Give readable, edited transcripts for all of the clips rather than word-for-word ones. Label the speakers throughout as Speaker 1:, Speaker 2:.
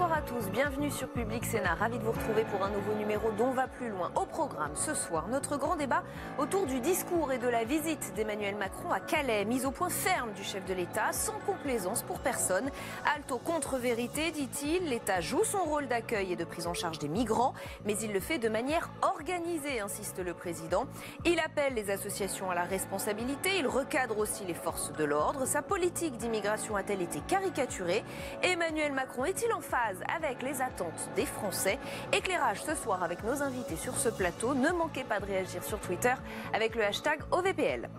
Speaker 1: Bonsoir à tous, bienvenue sur Public Sénat. Ravi de vous retrouver pour un nouveau numéro d'On va plus loin. Au programme ce soir, notre grand débat autour du discours et de la visite d'Emmanuel Macron à Calais. Mise au point ferme du chef de l'État, sans complaisance pour personne. Halte aux contre-vérités, dit-il. L'État joue son rôle d'accueil et de prise en charge des migrants, mais il le fait de manière organisée, insiste le président. Il appelle les associations à la responsabilité, il recadre aussi les forces de l'ordre. Sa politique d'immigration a-t-elle été caricaturée? Emmanuel Macron est-il en phase avec les attentes des Français? Éclairage ce soir avec nos invités sur ce plateau. Ne manquez pas de réagir sur Twitter avec le hashtag OVPL.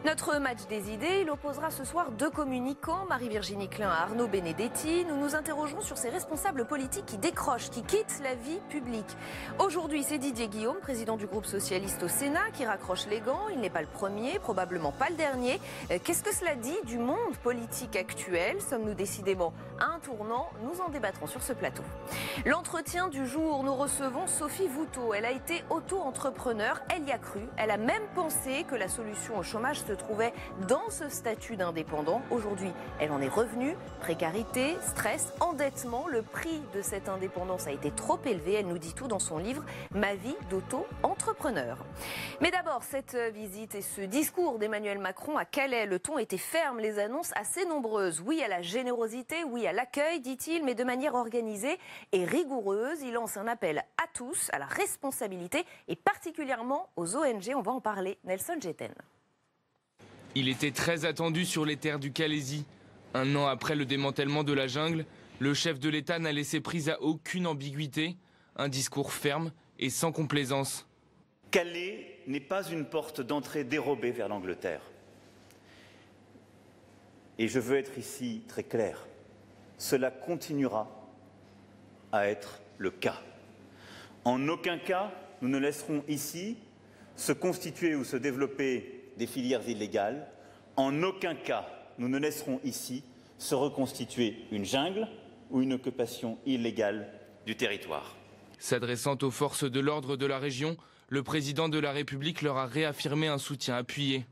Speaker 1: Notre match des idées, il opposera ce soir deux communicants, Marie-Virginie Klein à Arnaud Benedetti. Nous nous interrogerons sur ces responsables politiques qui décrochent, qui quittent la vie publique. Aujourd'hui, c'est Didier Guillaume, président du groupe socialiste au Sénat, qui raccroche les gants. Il n'est pas le premier, probablement pas le dernier. Qu'est-ce que cela dit du monde politique actuel? Sommes-nous décidément à un tournant? Nous en débattrons sur ce plateau. L'entretien du jour, nous recevons Sophie Voutot. Elle a été auto-entrepreneur, elle y a cru. Elle a même pensé que la solution au chômage se trouvait dans ce statut d'indépendant. Aujourd'hui, elle en est revenue. Précarité, stress, endettement. Le prix de cette indépendance a été trop élevé. Elle nous dit tout dans son livre « Ma vie d'auto-entrepreneur ». Mais d'abord, cette visite et ce discours d'Emmanuel Macron à Calais. Le ton était ferme, les annonces assez nombreuses. Oui à la générosité, oui à l'accueil, dit-il, mais de manière organisée et rigoureuse. Il lance un appel à tous, à la responsabilité et particulièrement aux ONG. On va en parler. Nelson Jetten.
Speaker 2: Il était très attendu sur les terres du Calaisis. Un an après le démantèlement de la jungle, le chef de l'État n'a laissé prise à aucune ambiguïté. Un discours ferme et sans complaisance.
Speaker 3: Calais n'est pas une porte d'entrée dérobée vers l'Angleterre. Et je veux être ici très clair. Cela continuera à être le cas. En aucun cas, nous ne laisserons ici se constituer ou se développer des filières illégales. En aucun cas, nous ne laisserons ici se reconstituer une jungle ou une occupation illégale du territoire.
Speaker 2: S'adressant aux forces de l'ordre de la région, le président de la République leur a réaffirmé un soutien appuyé.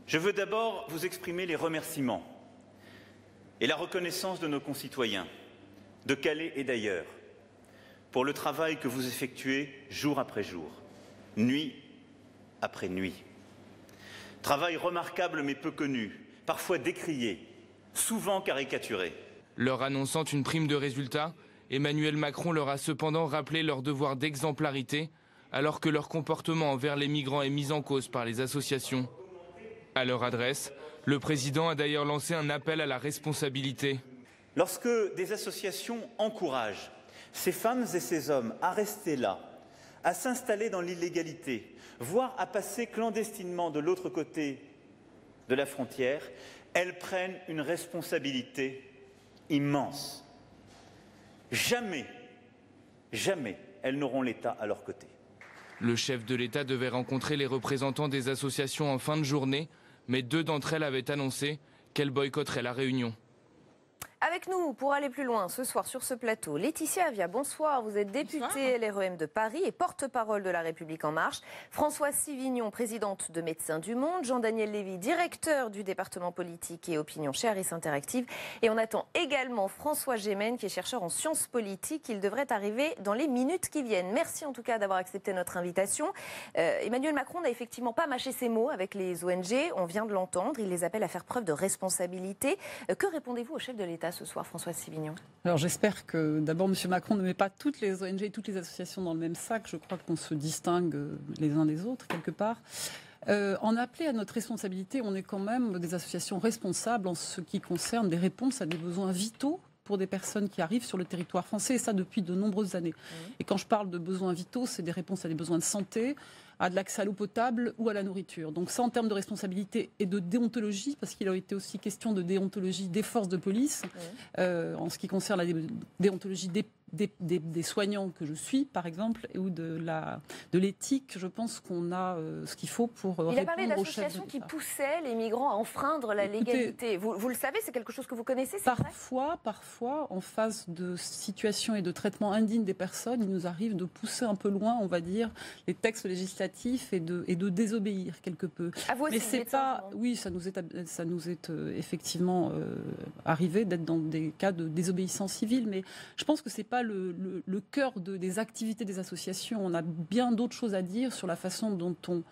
Speaker 3: Je veux d'abord vous exprimer les remerciements et la reconnaissance de nos concitoyens, de Calais et d'ailleurs, pour le travail que vous effectuez jour après jour, nuit après nuit. Travail remarquable mais peu connu, parfois décrié, souvent caricaturé.
Speaker 2: Leur annonçant une prime de résultat, Emmanuel Macron leur a cependant rappelé leur devoir d'exemplarité, alors que leur comportement envers les migrants est mis en cause par les associations. À leur adresse, le président a d'ailleurs lancé un appel à la responsabilité.
Speaker 3: Lorsque des associations encouragent ces femmes et ces hommes à rester là, à s'installer dans l'illégalité, voire à passer clandestinement de l'autre côté de la frontière, elles prennent une responsabilité immense. Jamais, jamais elles n'auront l'État à leur côté.
Speaker 2: Le chef de l'État devait rencontrer les représentants des associations en fin de journée, mais deux d'entre elles avaient annoncé qu'elles boycotteraient la réunion.
Speaker 1: Avec nous, pour aller plus loin, ce soir sur ce plateau, Laetitia Avia, bonsoir. Vous êtes députée LREM de Paris et porte-parole de La République En Marche. Françoise Sivignon, présidente de Médecins du Monde. Jean-Daniel Lévy, directeur du département politique et opinion chez Harris Interactive. Et on attend également François Gémen, qui est chercheur en sciences politiques. Il devrait arriver dans les minutes qui viennent. Merci en tout cas d'avoir accepté notre invitation. Emmanuel Macron n'a effectivement pas mâché ses mots avec les ONG. On vient de l'entendre. Il les appelle à faire preuve de responsabilité. Que répondez-vous au chef de l'État ce soir, François Sivignon?
Speaker 4: Alors j'espère que d'abord M. Macron ne met pas toutes les ONG et toutes les associations dans le même sac. Je crois qu'on se distingue les uns des autres quelque part. En appeler à notre responsabilité, on est quand même des associations responsables en ce qui concerne des réponses à des besoins vitaux pour des personnes qui arrivent sur le territoire français, et ça depuis de nombreuses années. Et quand je parle de besoins vitaux, c'est des réponses à des besoins de santé, à de l'accès à l'eau potable ou à la nourriture. Donc ça, en termes de responsabilité et de déontologie, parce qu'il a été aussi question de déontologie des forces de police, en ce qui concerne la déontologie des soignants que je suis, par exemple, ou de l'éthique, je pense qu'on a ce qu'il faut pour répondre aux chefs de l'État.
Speaker 1: Il a parlé d'associations qui poussaient les migrants à enfreindre la légalité. Vous le savez, c'est quelque chose que vous connaissez, c'est vrai ?
Speaker 4: Parfois, en face de situations et de traitements indignes des personnes, il nous arrive de pousser un peu loin, on va dire, les textes législatifs et de désobéir quelque peu.
Speaker 1: À vous aussi,
Speaker 4: mais c'est pas, oui, ça nous est effectivement arrivé d'être dans des cas de désobéissance civile, mais je pense que c'est pas le cœur des activités des associations. On a bien d'autres choses à dire sur la façon dont on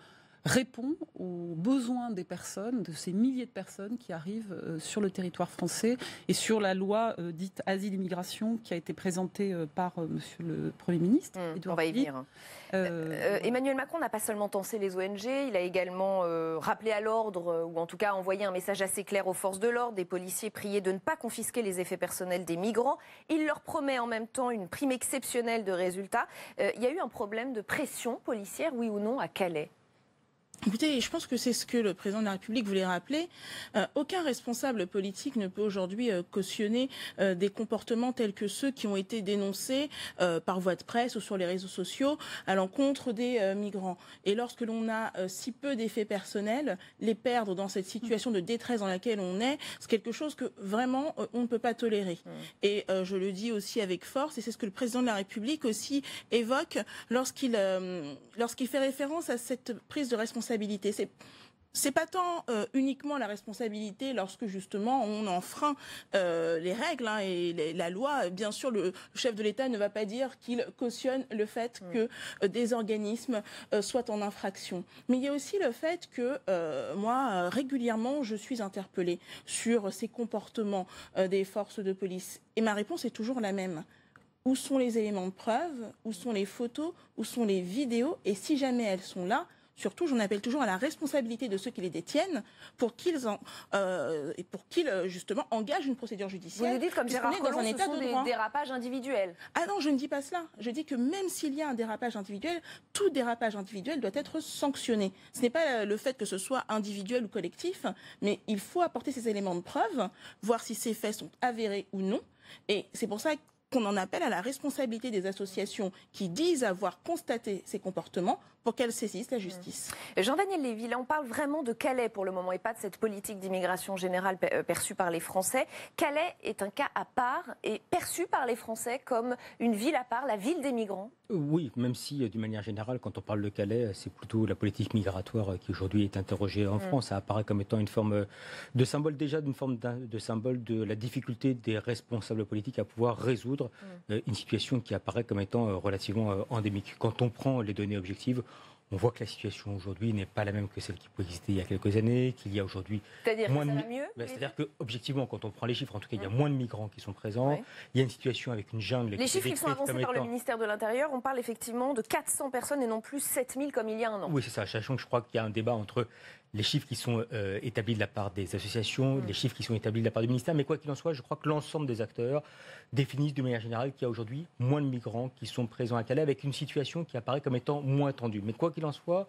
Speaker 4: répond aux besoins des personnes, de ces milliers de personnes qui arrivent sur le territoire français et sur la loi dite Asile-Immigration qui a été présentée par Monsieur le Premier ministre.
Speaker 1: On va y venir. Emmanuel Macron n'a pas seulement tensé les ONG, il a également rappelé à l'ordre, ou en tout cas envoyé un message assez clair aux forces de l'ordre, des policiers priés de ne pas confisquer les effets personnels des migrants. Il leur promet en même temps une prime exceptionnelle de résultats. Il y a eu un problème de pression policière, oui ou non, à Calais ?
Speaker 5: Écoutez, je pense que c'est ce que le président de la République voulait rappeler. Aucun responsable politique ne peut aujourd'hui cautionner des comportements tels que ceux qui ont été dénoncés par voie de presse ou sur les réseaux sociaux à l'encontre des migrants. Et lorsque l'on a si peu d'effets personnels, les perdre dans cette situation de détresse dans laquelle on est, c'est quelque chose que vraiment on ne peut pas tolérer. Et je le dis aussi avec force, et c'est ce que le président de la République aussi évoque lorsqu'il fait référence à cette prise de responsabilité. C'est pas tant uniquement la responsabilité lorsque justement on enfreint les règles et la loi. Bien sûr, le chef de l'État ne va pas dire qu'il cautionne le fait que des organismes soient en infraction. Mais il y a aussi le fait que moi, régulièrement, je suis interpellée sur ces comportements des forces de police. Et ma réponse est toujours la même. Où sont les éléments de preuve ? Où sont les photos ? Où sont les vidéos ? Et si jamais elles sont là, surtout, j'en appelle toujours à la responsabilité de ceux qui les détiennent pour qu'ils justement engagent une procédure judiciaire.
Speaker 1: Vous le dites comme Gérard Collomb, ce sont des dérapages individuels.
Speaker 5: Ah non, je ne dis pas cela. Je dis que même s'il y a un dérapage individuel, tout dérapage individuel doit être sanctionné. Ce n'est pas le fait que ce soit individuel ou collectif, mais il faut apporter ces éléments de preuve, voir si ces faits sont avérés ou non. Et c'est pour ça qu'on en appelle à la responsabilité des associations qui disent avoir constaté ces comportements pour qu'elles saisissent la justice.
Speaker 1: Jean-Daniel Lévy, là on parle vraiment de Calais pour le moment et pas de cette politique d'immigration générale perçue par les Français. Calais est un cas à part et perçu par les Français comme une ville à part, la ville des migrants.
Speaker 6: Oui, même si d'une manière générale, quand on parle de Calais, c'est plutôt la politique migratoire qui aujourd'hui est interrogée en France. Ça apparaît comme étant une forme de symbole déjà, de symbole de la difficulté des responsables politiques à pouvoir résoudre une situation qui apparaît comme étant relativement endémique. Quand on prend les données objectives, on voit que la situation aujourd'hui n'est pas la même que celle qui pouvait exister il y a quelques années, qu'il y a aujourd'hui
Speaker 1: moins de mieux.
Speaker 6: C'est-à-dire que objectivement, quand on prend les chiffres, en tout cas, il y a moins de migrants qui sont présents. Ouais. Il y a une situation avec une jungle.
Speaker 1: Les chiffres qui sont avancés par le ministère de l'Intérieur, on parle effectivement de 400 personnes et non plus 7000 comme il y a un an.
Speaker 6: Oui, c'est ça. Sachant que je crois qu'il y a un débat entre les chiffres qui sont établis de la part des associations, les chiffres qui sont établis de la part du ministère. Mais quoi qu'il en soit, je crois que l'ensemble des acteurs définissent de manière générale qu'il y a aujourd'hui moins de migrants qui sont présents à Calais avec une situation qui apparaît comme étant moins tendue. Mais quoi qu'il en soit,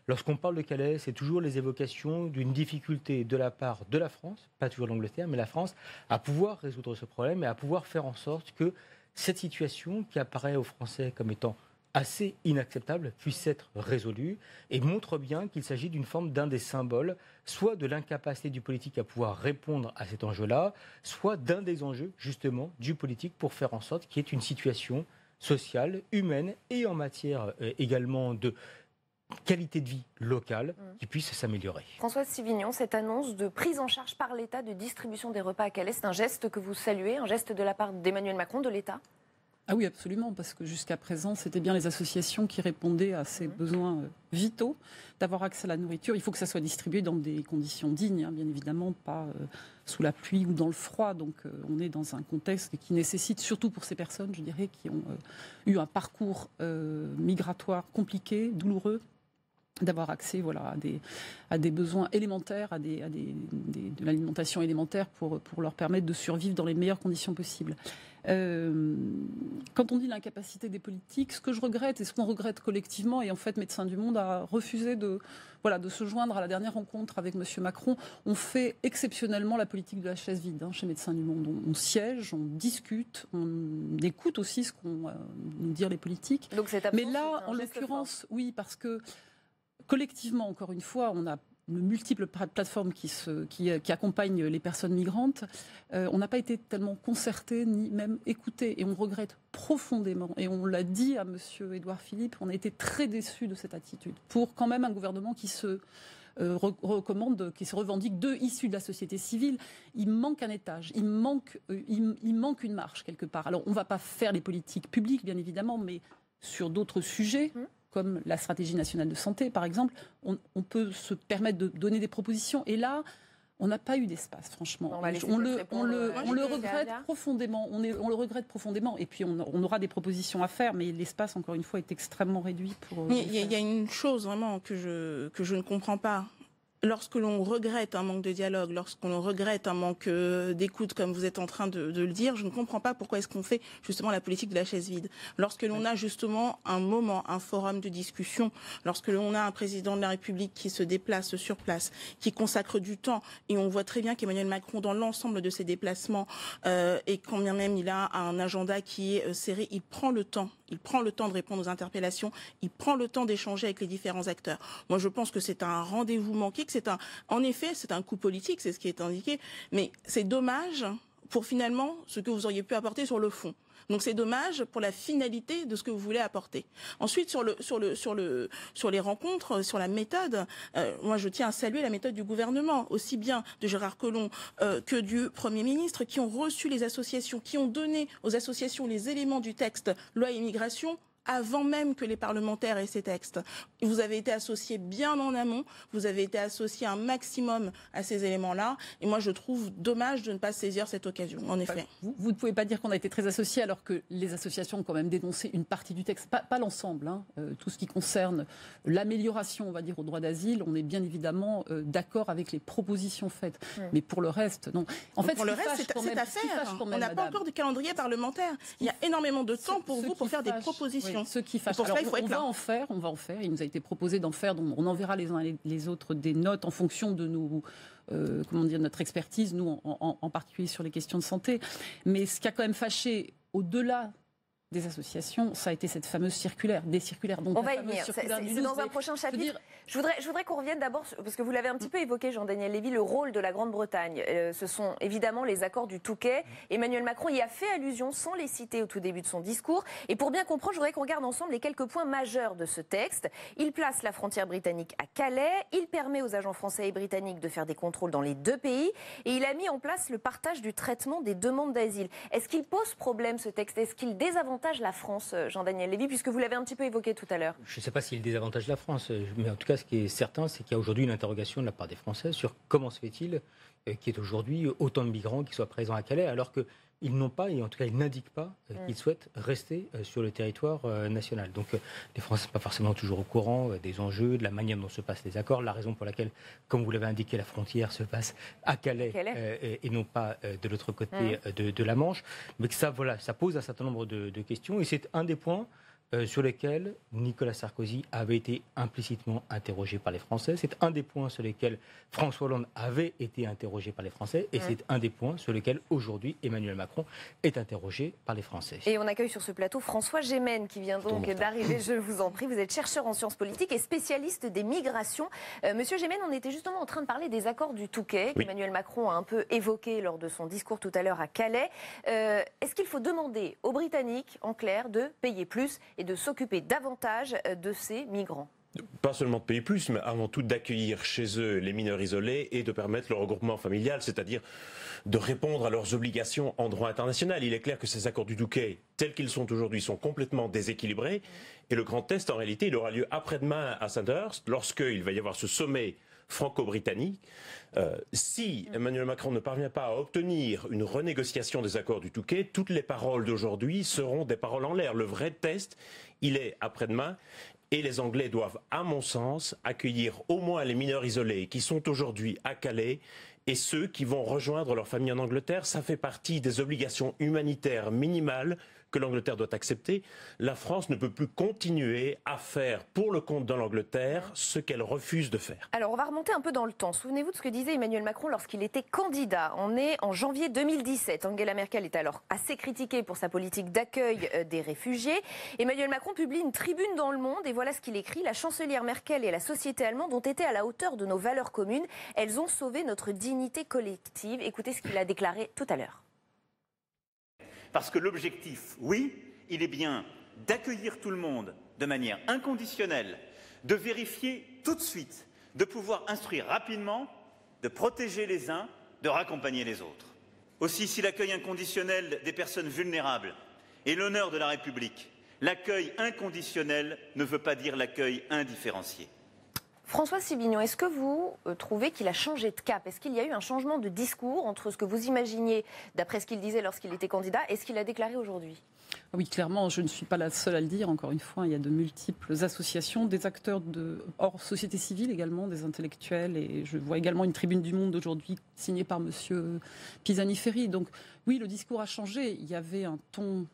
Speaker 6: lorsqu'on parle de Calais, c'est toujours les évocations d'une difficulté de la part de la France, pas toujours l'Angleterre, mais la France, à pouvoir résoudre ce problème et à pouvoir faire en sorte que cette situation qui apparaît aux Français comme étant assez inacceptable puisse être résolue et montre bien qu'il s'agit d'une forme d'un des symboles, soit de l'incapacité du politique à pouvoir répondre à cet enjeu-là, soit d'un des enjeux justement du politique pour faire en sorte qu'il y ait une situation sociale, humaine et en matière également de qualité de vie locale qui puisse s'améliorer.
Speaker 1: Françoise Sivignon, cette annonce de prise en charge par l'État de distribution des repas à Calais, c'est un geste que vous saluez, un geste de la part d'Emmanuel Macron, de l'État ?
Speaker 4: Ah oui, absolument, parce que jusqu'à présent, c'était bien les associations qui répondaient à ces besoins vitaux d'avoir accès à la nourriture. Il faut que ça soit distribué dans des conditions dignes, bien évidemment, pas sous la pluie ou dans le froid. Donc on est dans un contexte qui nécessite, surtout pour ces personnes, je dirais, qui ont eu un parcours migratoire compliqué, douloureux, d'avoir accès à des besoins élémentaires, de l'alimentation élémentaire pour leur permettre de survivre dans les meilleures conditions possibles. Quand on dit l'incapacité des politiques, ce que je regrette et ce qu'on regrette collectivement, et en fait Médecins du Monde a refusé de se joindre à la dernière rencontre avec M. Macron. On fait exceptionnellement la politique de la chaise vide chez Médecins du Monde. On siège, on discute, on écoute aussi ce qu'ont nous dire les politiques.
Speaker 1: Donc
Speaker 4: mais là, en l'occurrence, oui, parce que collectivement, encore une fois, on a de multiples plateformes qui accompagnent les personnes migrantes. On n'a pas été tellement concertés ni même écoutés. Et on regrette profondément. Et on l'a dit à M. Édouard Philippe, on a été très déçus de cette attitude. Pour quand même un gouvernement qui se qui se revendique issus de la société civile, il manque un étage, il manque une marche quelque part. Alors on ne va pas faire les politiques publiques, bien évidemment, mais sur d'autres sujets, comme la stratégie nationale de santé, par exemple, on peut se permettre de donner des propositions. Et là, on n'a pas eu d'espace, franchement. On le regrette profondément. On le regrette profondément. Et puis, on aura des propositions à faire, mais l'espace, encore une fois, est extrêmement réduit.
Speaker 5: Il y a une chose vraiment que je ne comprends pas. Lorsque l'on regrette un manque de dialogue, lorsqu'on regrette un manque d'écoute, comme vous êtes en train de le dire, je ne comprends pas pourquoi est-ce qu'on fait justement la politique de la chaise vide. Lorsque l'on a justement un forum de discussion, lorsque l'on a un président de la République qui se déplace sur place, qui consacre du temps, et on voit très bien qu'Emmanuel Macron, dans l'ensemble de ses déplacements, et quand bien même il a un agenda qui est serré, il prend le temps de répondre aux interpellations, il prend le temps d'échanger avec les différents acteurs. Moi, je pense que c'est un rendez-vous manqué, en effet, c'est un coup politique, c'est ce qui est indiqué, mais c'est dommage pour finalement ce que vous auriez pu apporter sur le fond. Donc c'est dommage pour la finalité de ce que vous voulez apporter. Ensuite, sur les rencontres, sur la méthode, moi je tiens à saluer la méthode du gouvernement, aussi bien de Gérard Collomb que du Premier ministre, qui ont reçu les associations, qui ont donné aux associations les éléments du texte loi immigration avant même que les parlementaires aient ces textes. Vous avez été associés bien en amont, vous avez été associés un maximum à ces éléments-là, et moi je trouve dommage de ne pas saisir cette occasion, en effet.
Speaker 4: Vous ne pouvez pas dire qu'on a été très associés alors que les associations ont quand même dénoncé une partie du texte, pas l'ensemble, tout ce qui concerne l'amélioration, on va dire, au droit d'asile, on est bien évidemment d'accord avec les propositions faites, mais pour le reste, non.
Speaker 5: En fait, pour le reste, c'est à faire. On n'a pas encore de calendrier parlementaire. Il y a énormément de temps pour vous pour faire des propositions.
Speaker 4: Oui, ce qui fâche. Alors, on va en faire. Il nous a été proposé d'en faire. Donc on enverra les uns et les autres des notes en fonction de notre expertise, nous en particulier sur les questions de santé. Mais ce qui a quand même fâché, au-delà des associations, ça a été cette fameuse circulaire, des circulaires. Donc
Speaker 1: on va y venir, c'est dans un prochain chapitre. Je voudrais qu'on revienne d'abord, parce que vous l'avez un petit peu évoqué, Jean-Daniel Lévy, le rôle de la Grande-Bretagne. Ce sont évidemment les accords du Touquet. Emmanuel Macron y a fait allusion sans les citer au tout début de son discours. Et pour bien comprendre, je voudrais qu'on regarde ensemble les quelques points majeurs de ce texte. Il place la frontière britannique à Calais, il permet aux agents français et britanniques de faire des contrôles dans les deux pays, et il a mis en place le partage du traitement des demandes d'asile. Est-ce qu'il pose problème, ce texte? Est-ce qu'il désavantage la France, Jean-Daniel Lévy, puisque vous l'avez un petit peu évoqué tout à l'heure?
Speaker 6: Je ne sais pas s'il désavantage la France, mais en tout cas, ce qui est certain, c'est qu'il y a aujourd'hui une interrogation de la part des Français sur comment se fait-il qu'il y ait aujourd'hui autant de migrants qui soient présents à Calais, alors qu'ils n'ont pas, et en tout cas ils n'indiquent pas qu'ils souhaitent rester sur le territoire national. Donc les Français ne sont pas forcément toujours au courant des enjeux, de la manière dont se passent les accords, la raison pour laquelle, comme vous l'avez indiqué, la frontière se passe à Calais. Et non pas de l'autre côté de la Manche. Mais que ça pose un certain nombre de questions, et c'est un des points sur lesquels Nicolas Sarkozy avait été implicitement interrogé par les Français. C'est un des points sur lesquels François Hollande avait été interrogé par les Français. Et c'est un des points sur lesquels aujourd'hui Emmanuel Macron est interrogé par les Français.
Speaker 1: Et on accueille sur ce plateau François Gémen qui vient donc d'arriver, je vous en prie. Vous êtes chercheur en sciences politiques et spécialiste des migrations. Monsieur Gémen, on était justement en train de parler des accords du Touquet qu'Emmanuel Macron a un peu évoqué lors de son discours tout à l'heure à Calais. Est-ce qu'il faut demander aux Britanniques, en clair, de payer plus et de s'occuper davantage de ces migrants?
Speaker 7: Pas seulement de payer plus, mais avant tout d'accueillir chez eux les mineurs isolés et de permettre le regroupement familial, c'est-à-dire de répondre à leurs obligations en droit international. Il est clair que ces accords du Touquet, tels qu'ils sont aujourd'hui, sont complètement déséquilibrés. Et le grand test, en réalité, il aura lieu après-demain à Sandhurst, lorsqu'il va y avoir ce sommet franco-britannique. Si Emmanuel Macron ne parvient pas à obtenir une renégociation des accords du Touquet, toutes les paroles d'aujourd'hui seront des paroles en l'air. Le vrai test, il est après-demain. Et les Anglais doivent, à mon sens, accueillir au moins les mineurs isolés qui sont aujourd'hui à Calais et ceux qui vont rejoindre leur famille en Angleterre. Ça fait partie des obligations humanitaires minimales que l'Angleterre doit accepter. La France ne peut plus continuer à faire pour le compte de l'Angleterre ce qu'elle refuse de faire.
Speaker 1: Alors on va remonter un peu dans le temps. Souvenez-vous de ce que disait Emmanuel Macron lorsqu'il était candidat. On est en janvier 2017. Angela Merkel est alors assez critiquée pour sa politique d'accueil des réfugiés. Emmanuel Macron publie une tribune dans Le Monde et voilà ce qu'il écrit. La chancelière Merkel et la société allemande ont été à la hauteur de nos valeurs communes. Elles ont sauvé notre dignité collective. Écoutez ce qu'il a déclaré tout à l'heure.
Speaker 3: Parce que l'objectif, oui, il est bien d'accueillir tout le monde de manière inconditionnelle, de vérifier tout de suite, de pouvoir instruire rapidement, de protéger les uns, de raccompagner les autres. Aussi, si l'accueil inconditionnel des personnes vulnérables est l'honneur de la République, l'accueil inconditionnel ne veut pas dire l'accueil indifférencié.
Speaker 1: François Sibignon, est-ce que vous trouvez qu'il a changé de cap? Est-ce qu'il y a eu un changement de discours entre ce que vous imaginiez, d'après ce qu'il disait lorsqu'il était candidat, et ce qu'il a déclaré aujourd'hui?
Speaker 4: Oui, clairement, je ne suis pas la seule à le dire. Encore une fois, il y a de multiples associations, des acteurs hors société civile également, des intellectuels. Et je vois également une tribune du Monde aujourd'hui signée par M. Pisani-Ferry. Donc oui, le discours a changé. Il y avait un ton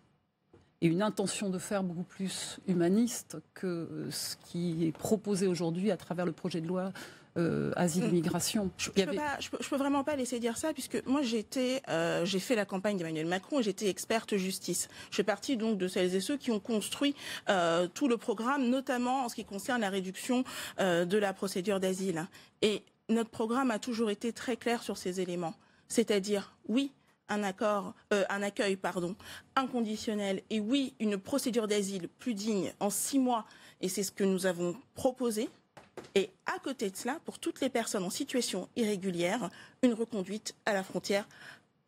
Speaker 4: et une intention de faire beaucoup plus humaniste que ce qui est proposé aujourd'hui à travers le projet de loi asile-immigration.
Speaker 5: Je peux vraiment pas laisser dire ça, puisque moi j'ai fait la campagne d'Emmanuel Macron et j'étais experte justice. Je fais partie donc de celles et ceux qui ont construit tout le programme, notamment en ce qui concerne la réduction de la procédure d'asile. Et notre programme a toujours été très clair sur ces éléments. C'est-à-dire, oui, un accueil inconditionnel et oui, une procédure d'asile plus digne en 6 mois, et c'est ce que nous avons proposé. Et à côté de cela, pour toutes les personnes en situation irrégulière, une reconduite à la frontière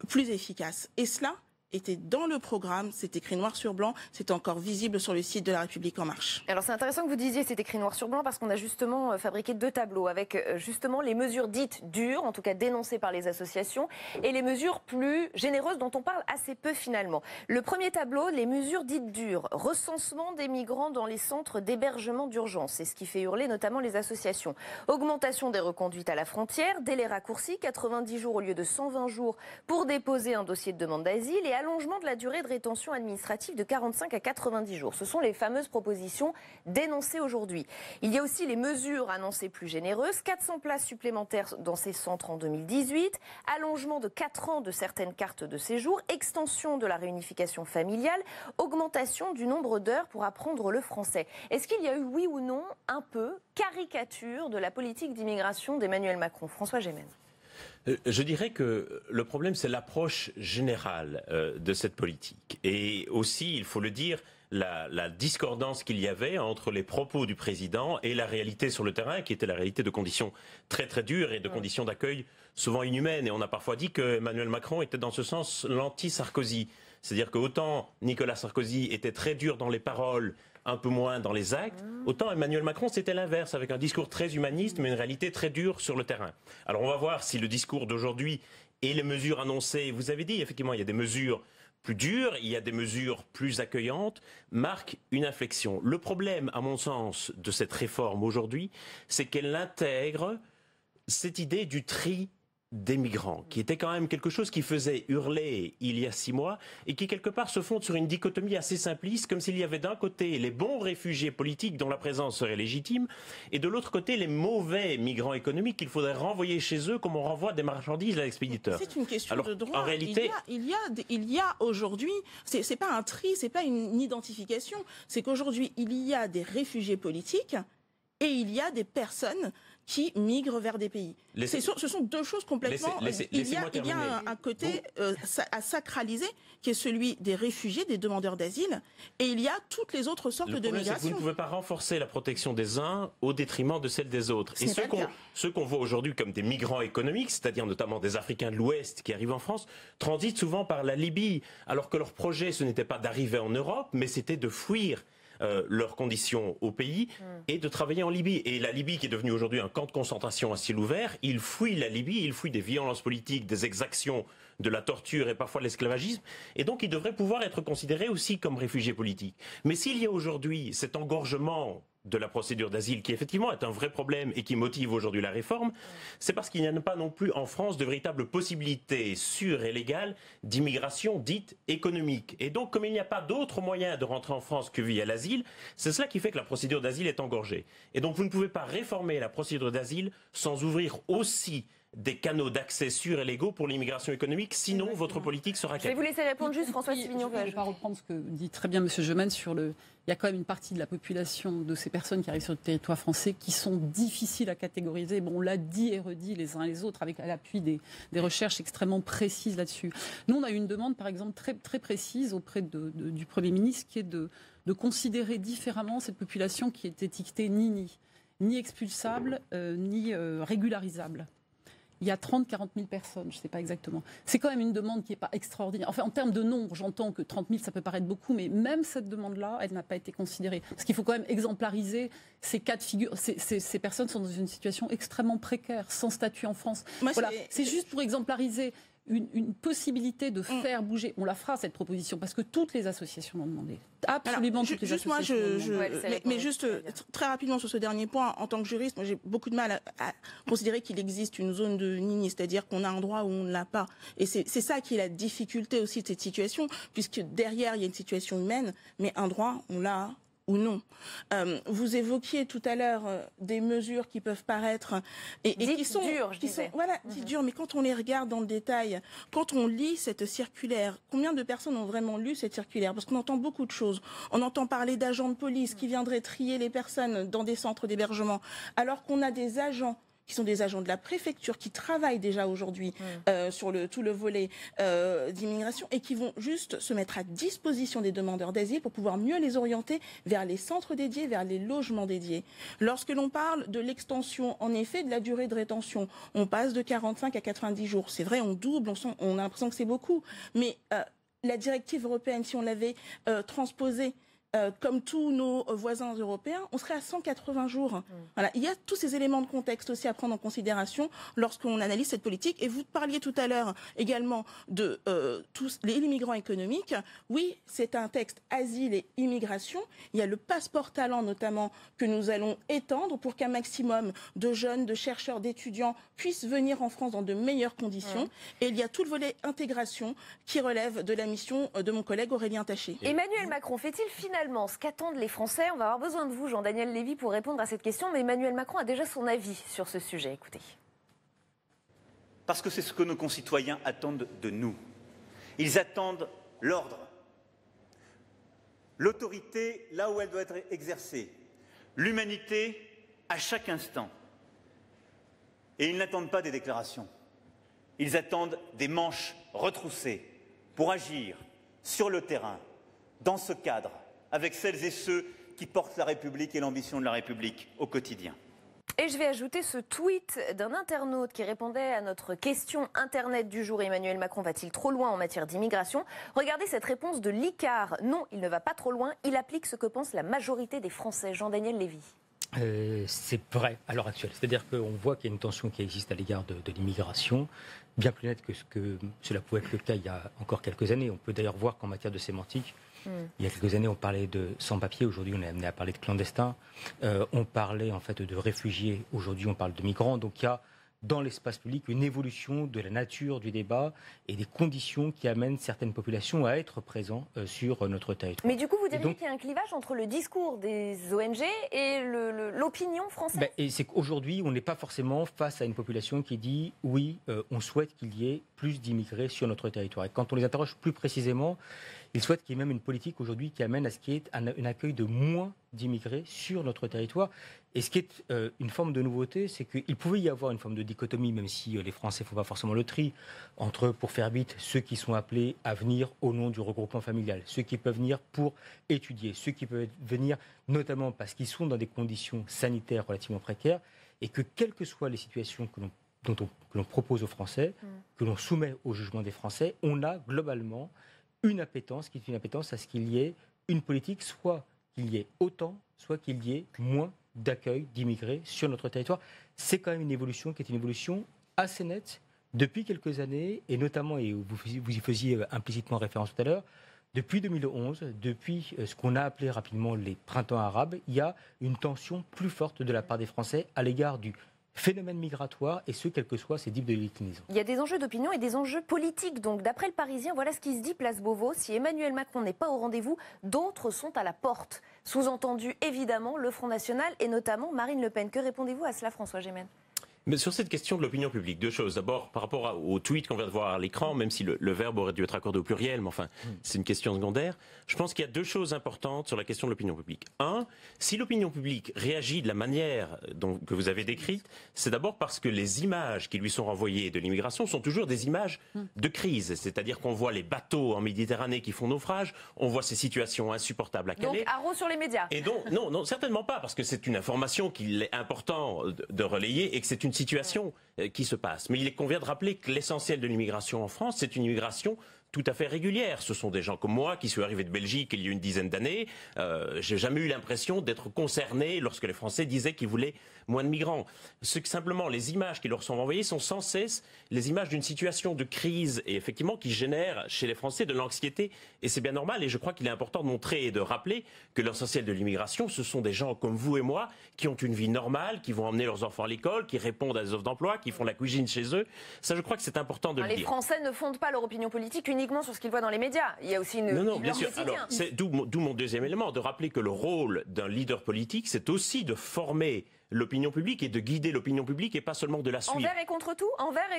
Speaker 5: plus efficace. Et cela était dans le programme, c'est écrit noir sur blanc, c'est encore visible sur le site de La République En Marche.
Speaker 1: Alors c'est intéressant que vous disiez c'est écrit noir sur blanc parce qu'on a justement fabriqué 2 tableaux avec justement les mesures dites dures, en tout cas dénoncées par les associations, et les mesures plus généreuses dont on parle assez peu finalement. Le premier tableau, les mesures dites dures, recensement des migrants dans les centres d'hébergement d'urgence, c'est ce qui fait hurler notamment les associations. Augmentation des reconduites à la frontière, délai raccourci, 90 jours au lieu de 120 jours pour déposer un dossier de demande d'asile et allongement de la durée de rétention administrative de 45 à 90 jours. Ce sont les fameuses propositions dénoncées aujourd'hui. Il y a aussi les mesures annoncées plus généreuses, 400 places supplémentaires dans ces centres en 2018, allongement de 4 ans de certaines cartes de séjour, extension de la réunification familiale, augmentation du nombre d'heures pour apprendre le français. Est-ce qu'il y a eu, oui ou non, un peu caricature de la politique d'immigration d'Emmanuel Macron? François Gémen.
Speaker 7: Je dirais que le problème, c'est l'approche générale de cette politique. Et aussi, il faut le dire, la discordance qu'il y avait entre les propos du président et la réalité sur le terrain, qui était la réalité de conditions très très dures et de conditions d'accueil souvent inhumaines. Et on a parfois dit que Emmanuel Macron était dans ce sens l'anti-Sarkozy. C'est-à-dire qu'autant Nicolas Sarkozy était très dur dans les paroles, un peu moins dans les actes, autant Emmanuel Macron, c'était l'inverse, avec un discours très humaniste, mais une réalité très dure sur le terrain. Alors on va voir si le discours d'aujourd'hui et les mesures annoncées, vous avez dit, effectivement, il y a des mesures plus dures, il y a des mesures plus accueillantes, marquent une inflexion. Le problème, à mon sens, de cette réforme aujourd'hui, c'est qu'elle intègre cette idée du tri des migrants, qui était quand même quelque chose qui faisait hurler il y a 6 mois et qui quelque part se fonde sur une dichotomie assez simpliste, comme s'il y avait d'un côté les bons réfugiés politiques dont la présence serait légitime et de l'autre côté les mauvais migrants économiques qu'il faudrait renvoyer chez eux comme on renvoie des marchandises à l'expéditeur.
Speaker 5: C'est une question
Speaker 7: Alors,
Speaker 5: de droit.
Speaker 7: En réalité,
Speaker 5: il y a aujourd'hui, c'est pas un tri, c'est pas une identification, c'est qu'aujourd'hui il y a des réfugiés politiques et il y a des personnes qui migrent vers des pays. Ce sont 2 choses complètement... Il y a un côté à sacraliser, qui est celui des réfugiés, des demandeurs d'asile, et il y a toutes les autres sortes de migration.
Speaker 7: Vous ne pouvez pas renforcer la protection des uns au détriment de celle des autres. Et ceux qu'on voit aujourd'hui comme des migrants économiques, c'est-à-dire notamment des Africains de l'Ouest qui arrivent en France, transitent souvent par la Libye, alors que leur projet, ce n'était pas d'arriver en Europe, mais c'était de fuir leurs conditions au pays et de travailler en Libye. Et la Libye qui est devenue aujourd'hui un camp de concentration à ciel ouvert, ils fuient la Libye, ils fuient des violences politiques, des exactions, de la torture et parfois de l'esclavagisme. Et donc ils devraient pouvoir être considérés aussi comme réfugiés politiques. Mais s'il y a aujourd'hui cet engorgement de la procédure d'asile, qui effectivement est un vrai problème et qui motive aujourd'hui la réforme, c'est parce qu'il n'y a pas non plus en France de véritables possibilités sûres et légales d'immigration dite économique. Et donc, comme il n'y a pas d'autre moyen de rentrer en France que via l'asile, c'est cela qui fait que la procédure d'asile est engorgée. Et donc, vous ne pouvez pas réformer la procédure d'asile sans ouvrir aussi des canaux d'accès sûrs et légaux pour l'immigration économique, sinon votre politique sera
Speaker 1: Je vais vous laisser répondre juste, François Sivignon.
Speaker 4: Je ne vais pas reprendre ce que dit très bien M. Gemène sur le... Il y a quand même une partie de la population de ces personnes qui arrivent sur le territoire français qui sont difficiles à catégoriser. Bon, on l'a dit et redit les uns et les autres avec l'appui des recherches extrêmement précises là-dessus. Nous, on a eu une demande, par exemple, très, très précise auprès du Premier ministre qui est de considérer différemment cette population qui est étiquetée ni expulsable, ni régularisable. Il y a 30-40 000 personnes, je ne sais pas exactement. C'est quand même une demande qui n'est pas extraordinaire. Enfin, en termes de nombre, j'entends que 30 000, ça peut paraître beaucoup, mais même cette demande-là, elle n'a pas été considérée. Parce qu'il faut quand même exemplariser ces cas de figure. Ces personnes sont dans une situation extrêmement précaire, sans statut en France. Voilà. C'est juste pour exemplariser une possibilité de faire bouger. On la fera, cette proposition, parce que toutes les associations l'ont demandé. Absolument toutes les associations.
Speaker 5: Mais juste très rapidement sur ce dernier point, en tant que juriste, moi j'ai beaucoup de mal à considérer qu'il existe une zone de nini, c'est-à-dire qu'on a un droit où on ne l'a pas. Et c'est ça qui est la difficulté aussi de cette situation, puisque derrière il y a une situation humaine, mais un droit, on l'a ou non. Vous évoquiez tout à l'heure des mesures qui peuvent paraître et qui sont dures, dites dures, mais quand on les regarde dans le détail, quand on lit cette circulaire, combien de personnes ont vraiment lu cette circulaire? Parce qu'on entend beaucoup de choses. On entend parler d'agents de police qui viendraient trier les personnes dans des centres d'hébergement, alors qu'on a des agents qui sont des agents de la préfecture qui travaillent déjà aujourd'hui sur tout le volet d'immigration et qui vont juste se mettre à disposition des demandeurs d'asile pour pouvoir mieux les orienter vers les centres dédiés, vers les logements dédiés. Lorsque l'on parle de l'extension, en effet, de la durée de rétention, on passe de 45 à 90 jours. C'est vrai, on double, on a l'impression que c'est beaucoup. Mais la directive européenne, si on l'avait transposée, comme tous nos voisins européens, on serait à 180 jours. Voilà. Il y a tous ces éléments de contexte aussi à prendre en considération lorsqu'on analyse cette politique. Et vous parliez tout à l'heure également de tous les migrants économiques. Oui, c'est un texte asile et immigration. Il y a le passeport talent notamment que nous allons étendre pour qu'un maximum de jeunes, de chercheurs, d'étudiants puissent venir en France dans de meilleures conditions. Et il y a tout le volet intégration qui relève de la mission de mon collègue Aurélien Taché.
Speaker 1: Emmanuel Macron fait-il finalement ce qu'attendent les Français? On va avoir besoin de vous, Jean-Daniel Lévy, pour répondre à cette question. Mais Emmanuel Macron a déjà son avis sur ce sujet. Écoutez.
Speaker 3: Parce que c'est ce que nos concitoyens attendent de nous. Ils attendent l'ordre, l'autorité là où elle doit être exercée, l'humanité à chaque instant. Et ils n'attendent pas des déclarations. Ils attendent des manches retroussées pour agir sur le terrain, dans ce cadre, avec celles et ceux qui portent la République et l'ambition de la République au quotidien.
Speaker 1: Et je vais ajouter ce tweet d'un internaute qui répondait à notre question Internet du jour. Emmanuel Macron va-t-il trop loin en matière d'immigration? Regardez cette réponse de l'ICAR. Non, il ne va pas trop loin. Il applique ce que pense la majorité des Français. Jean-Daniel Lévy.
Speaker 6: C'est vrai à l'heure actuelle. C'est-à-dire qu'on voit qu'il y a une tension qui existe à l'égard de l'immigration, bien plus nette que ce que cela pouvait être le cas il y a encore quelques années. On peut d'ailleurs voir qu'en matière de sémantique, il y a quelques années, on parlait de sans-papiers. Aujourd'hui, on est amené à parler de clandestins. On parlait en fait de réfugiés. Aujourd'hui, on parle de migrants. Donc, il y a dans l'espace public une évolution de la nature du débat et des conditions qui amènent certaines populations à être présentes sur notre territoire.
Speaker 1: Mais du coup, vous diriez qu'il y a un clivage entre le discours des ONG et l'opinion française?
Speaker 6: Et c'est qu'aujourd'hui, on n'est pas forcément face à une population qui dit oui, on souhaite qu'il y ait plus d'immigrés sur notre territoire. Et quand on les interroge plus précisément, ils souhaitent qu'il y ait même une politique aujourd'hui qui amène à ce qu'il y ait un accueil de moins d'immigrés sur notre territoire. Et ce qui est une forme de nouveauté, c'est qu'il pouvait y avoir une forme de dichotomie, même si les Français ne font pas forcément le tri, entre, pour faire vite, ceux qui sont appelés à venir au nom du regroupement familial, ceux qui peuvent venir pour étudier, ceux qui peuvent venir notamment parce qu'ils sont dans des conditions sanitaires relativement précaires, et que quelles que soient les situations que l'on propose aux Français, que l'on soumet au jugement des Français, on a globalement une appétence qui est une appétence à ce qu'il y ait une politique, soit qu'il y ait autant, soit qu'il y ait moins d'accueil d'immigrés sur notre territoire. C'est quand même une évolution qui est une évolution assez nette depuis quelques années, et notamment, et vous y faisiez implicitement référence tout à l'heure, Depuis 2011, depuis ce qu'on a appelé rapidement les printemps arabes, il y a une tension plus forte de la part des Français à l'égard du phénomène migratoire, et ce, quels que soient ses types de déclinaisons.
Speaker 1: Il y a des enjeux d'opinion et des enjeux politiques. Donc, d'après le Parisien, voilà ce qui se dit place Beauvau. Si Emmanuel Macron n'est pas au rendez-vous, d'autres sont à la porte. Sous-entendu, évidemment, le Front National et notamment Marine Le Pen. Que répondez-vous à cela, François Gémen ?
Speaker 7: Mais sur cette question de l'opinion publique, deux choses. D'abord, par rapport au tweet qu'on vient de voir à l'écran, même si le verbe aurait dû être accordé au pluriel, mais enfin, c'est une question secondaire. Je pense qu'il y a deux choses importantes sur la question de l'opinion publique. Un, si l'opinion publique réagit de la manière que vous avez décrite, c'est d'abord parce que les images qui lui sont renvoyées de l'immigration sont toujours des images de crise. C'est-à-dire qu'on voit les bateaux en Méditerranée qui font naufrage, on voit ces situations insupportables à Calais.
Speaker 1: Donc, haro sur les médias.
Speaker 7: Et donc, non, certainement pas, parce que c'est une information qu'il est important de relayer et que c'est une situation qui se passe. Mais il convient de rappeler que l'essentiel de l'immigration en France, c'est une immigration tout à fait régulière. Ce sont des gens comme moi qui sont arrivés de Belgique il y a une dizaine d'années. J'ai jamais eu l'impression d'être concerné lorsque les Français disaient qu'ils voulaient moins de migrants. C'est que simplement les images qui leur sont envoyées sont sans cesse les images d'une situation de crise et effectivement qui génère chez les Français de l'anxiété. Et c'est bien normal. Et je crois qu'il est important de montrer et de rappeler que l'essentiel de l'immigration, ce sont des gens comme vous et moi qui ont une vie normale, qui vont emmener leurs enfants à l'école, qui répondent à des offres d'emploi, qui font la cuisine chez eux. Ça, je crois que c'est important de le dire.
Speaker 1: Les Français ne fondent pas leur opinion politique uniquement sur ce qu'ils voient dans les médias. Il y a aussi une...
Speaker 7: Non, bien sûr. Alors, c'est d'où mon deuxième élément, de rappeler que le rôle d'un leader politique, c'est aussi de former l'opinion publique et de guider l'opinion publique et pas seulement de la suivre.
Speaker 1: Envers et contre tout ?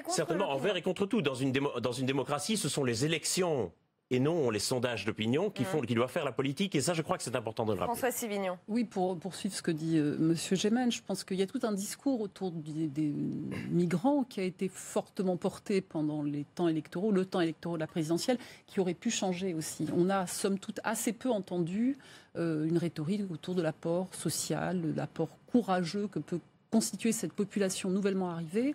Speaker 7: Certainement, envers et contre tout. Dans une démocratie, ce sont les élections et non les sondages d'opinion qui doivent faire la politique. Et ça, je crois que c'est important de le rappeler.
Speaker 1: François Sivignon.
Speaker 4: Oui, pour poursuivre ce que dit M. Gémen, je pense qu'il y a tout un discours autour des migrants qui a été fortement porté pendant le temps électoral de la présidentielle, qui aurait pu changer aussi. On a, somme toute, assez peu entendu une rhétorique autour de l'apport social, de l'apport courageux que peut constituer cette population nouvellement arrivée.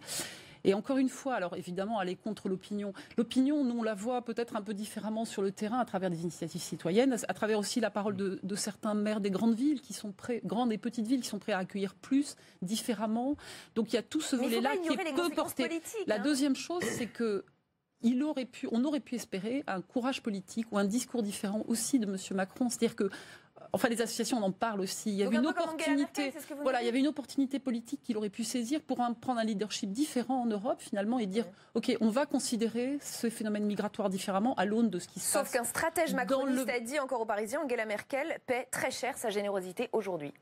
Speaker 4: Et encore une fois, alors évidemment, aller contre l'opinion. L'opinion, nous, on la voit peut-être un peu différemment sur le terrain à travers des initiatives citoyennes, à travers aussi la parole de certains maires des grandes villes, grandes et petites villes, qui sont prêts à accueillir plus, différemment. Donc il y a tout ce volet-là qui est peu porté. La deuxième chose, c'est que on aurait pu espérer un courage politique ou un discours différent aussi de M. Macron. C'est-à-dire que enfin, les associations, on en parle aussi. Il y avait une opportunité. Voilà, il y avait une opportunité politique qu'il aurait pu saisir pour prendre un leadership différent en Europe, finalement, et dire OK, on va considérer ce phénomène migratoire différemment à l'aune de ce qui se passe.
Speaker 1: Sauf qu'un stratège macroniste a dit encore aux Parisiens, Angela Merkel paie très cher sa générosité aujourd'hui.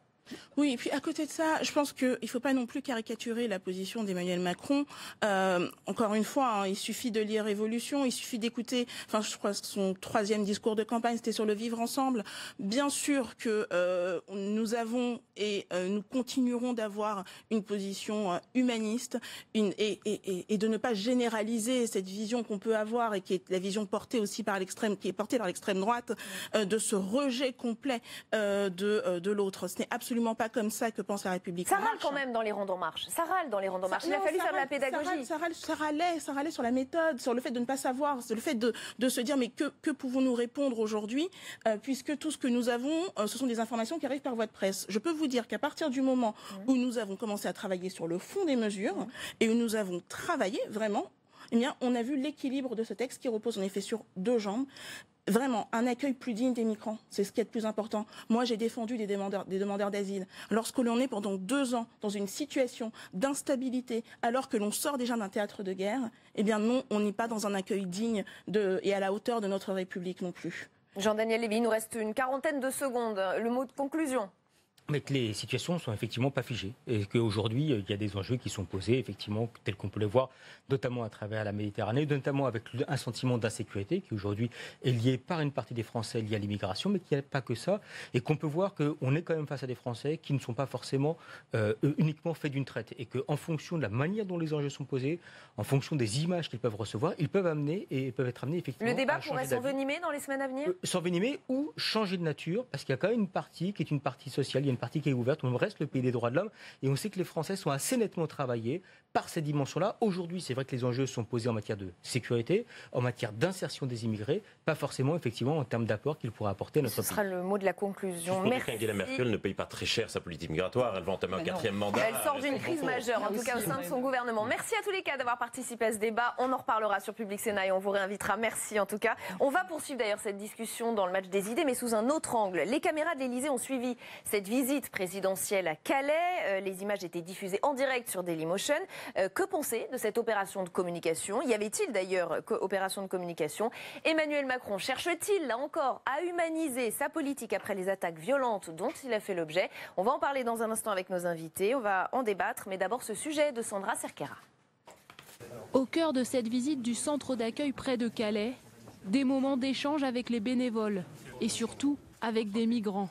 Speaker 5: Oui, et puis à côté de ça, je pense qu'il ne faut pas non plus caricaturer la position d'Emmanuel Macron. Encore une fois, il suffit de lire Révolution, il suffit d'écouter, je crois que son 3e discours de campagne, c'était sur le vivre ensemble. Bien sûr que nous avons et nous continuerons d'avoir une position humaniste et de ne pas généraliser cette vision qu'on peut avoir et qui est la vision portée aussi par l'extrême droite, de ce rejet complet de l'autre. Ce n'est absolument pas comme ça que pense la République.
Speaker 1: Ça râle quand même dans les rangs d'En Marche. Il a fallu faire de la pédagogie.
Speaker 5: Ça râlait sur la méthode, sur le fait de ne pas savoir, sur le fait de se dire mais que pouvons-nous répondre aujourd'hui puisque tout ce que nous avons, ce sont des informations qui arrivent par voie de presse. Je peux vous dire qu'à partir du moment où nous avons commencé à travailler sur le fond des mesures et où nous avons travaillé vraiment, eh bien, on a vu l'équilibre de ce texte qui repose en effet sur 2 jambes. Vraiment, un accueil plus digne des migrants, c'est ce qui est le plus important. Moi, j'ai défendu des demandeurs d'asile. Lorsque l'on est pendant 2 ans dans une situation d'instabilité, alors que l'on sort déjà d'un théâtre de guerre, eh bien non, on n'est pas dans un accueil digne et à la hauteur de notre République non plus.
Speaker 1: Jean-Daniel Lévy, il nous reste une quarantaine de secondes. Le mot de conclusion.
Speaker 6: Mais que les situations ne sont effectivement pas figées et qu'aujourd'hui, il y a des enjeux qui sont posés, effectivement, tels qu'on peut les voir, notamment à travers la Méditerranée, notamment avec un sentiment d'insécurité qui aujourd'hui est lié par une partie des Français lié à l'immigration, mais qu'il n'y a pas que ça, et qu'on peut voir qu'on est quand même face à des Français qui ne sont pas forcément uniquement faits d'une traite, et qu'en fonction de la manière dont les enjeux sont posés, en fonction des images qu'ils peuvent recevoir, ils peuvent être amenés effectivement.
Speaker 1: Le débat pourrait s'envenimer dans les semaines à venir.
Speaker 6: S'envenimer ou changer de nature, parce qu'il y a quand même une partie qui est une partie sociale. Il y a une partie qui est ouverte, on reste le pays des droits de l'homme, et on sait que les Français sont assez nettement travaillés par cette dimension-là. Aujourd'hui, c'est vrai que les enjeux sont posés en matière de sécurité, en matière d'insertion des immigrés, pas forcément, effectivement, en termes d'apport qu'il pourra apporter à notre pays.
Speaker 1: Ce sera le mot de la conclusion.
Speaker 7: Merci. Angela Merkel ne paye pas très cher sa politique migratoire. Elle va entamer un 4e mandat.
Speaker 1: Elle sort d'une crise majeure, en tout cas au sein de son gouvernement. Merci à tous les cas d'avoir participé à ce débat. On en reparlera sur Public Sénat et on vous réinvitera. Merci en tout cas. On va poursuivre d'ailleurs cette discussion dans le match des idées, mais sous un autre angle. Les caméras de l'Élysée ont suivi cette visite présidentielle à Calais. Les images étaient diffusées en direct sur Dailymotion. Que penser de cette opération de communication? Y avait-il d'ailleurs opération de communication? Emmanuel Macron cherche-t-il, là encore, à humaniser sa politique après les attaques violentes dont il a fait l'objet? On va en parler dans un instant avec nos invités. On va en débattre, mais d'abord ce sujet de Sandra Cerquera.
Speaker 8: Au cœur de cette visite du centre d'accueil près de Calais, des moments d'échange avec les bénévoles et surtout avec des migrants.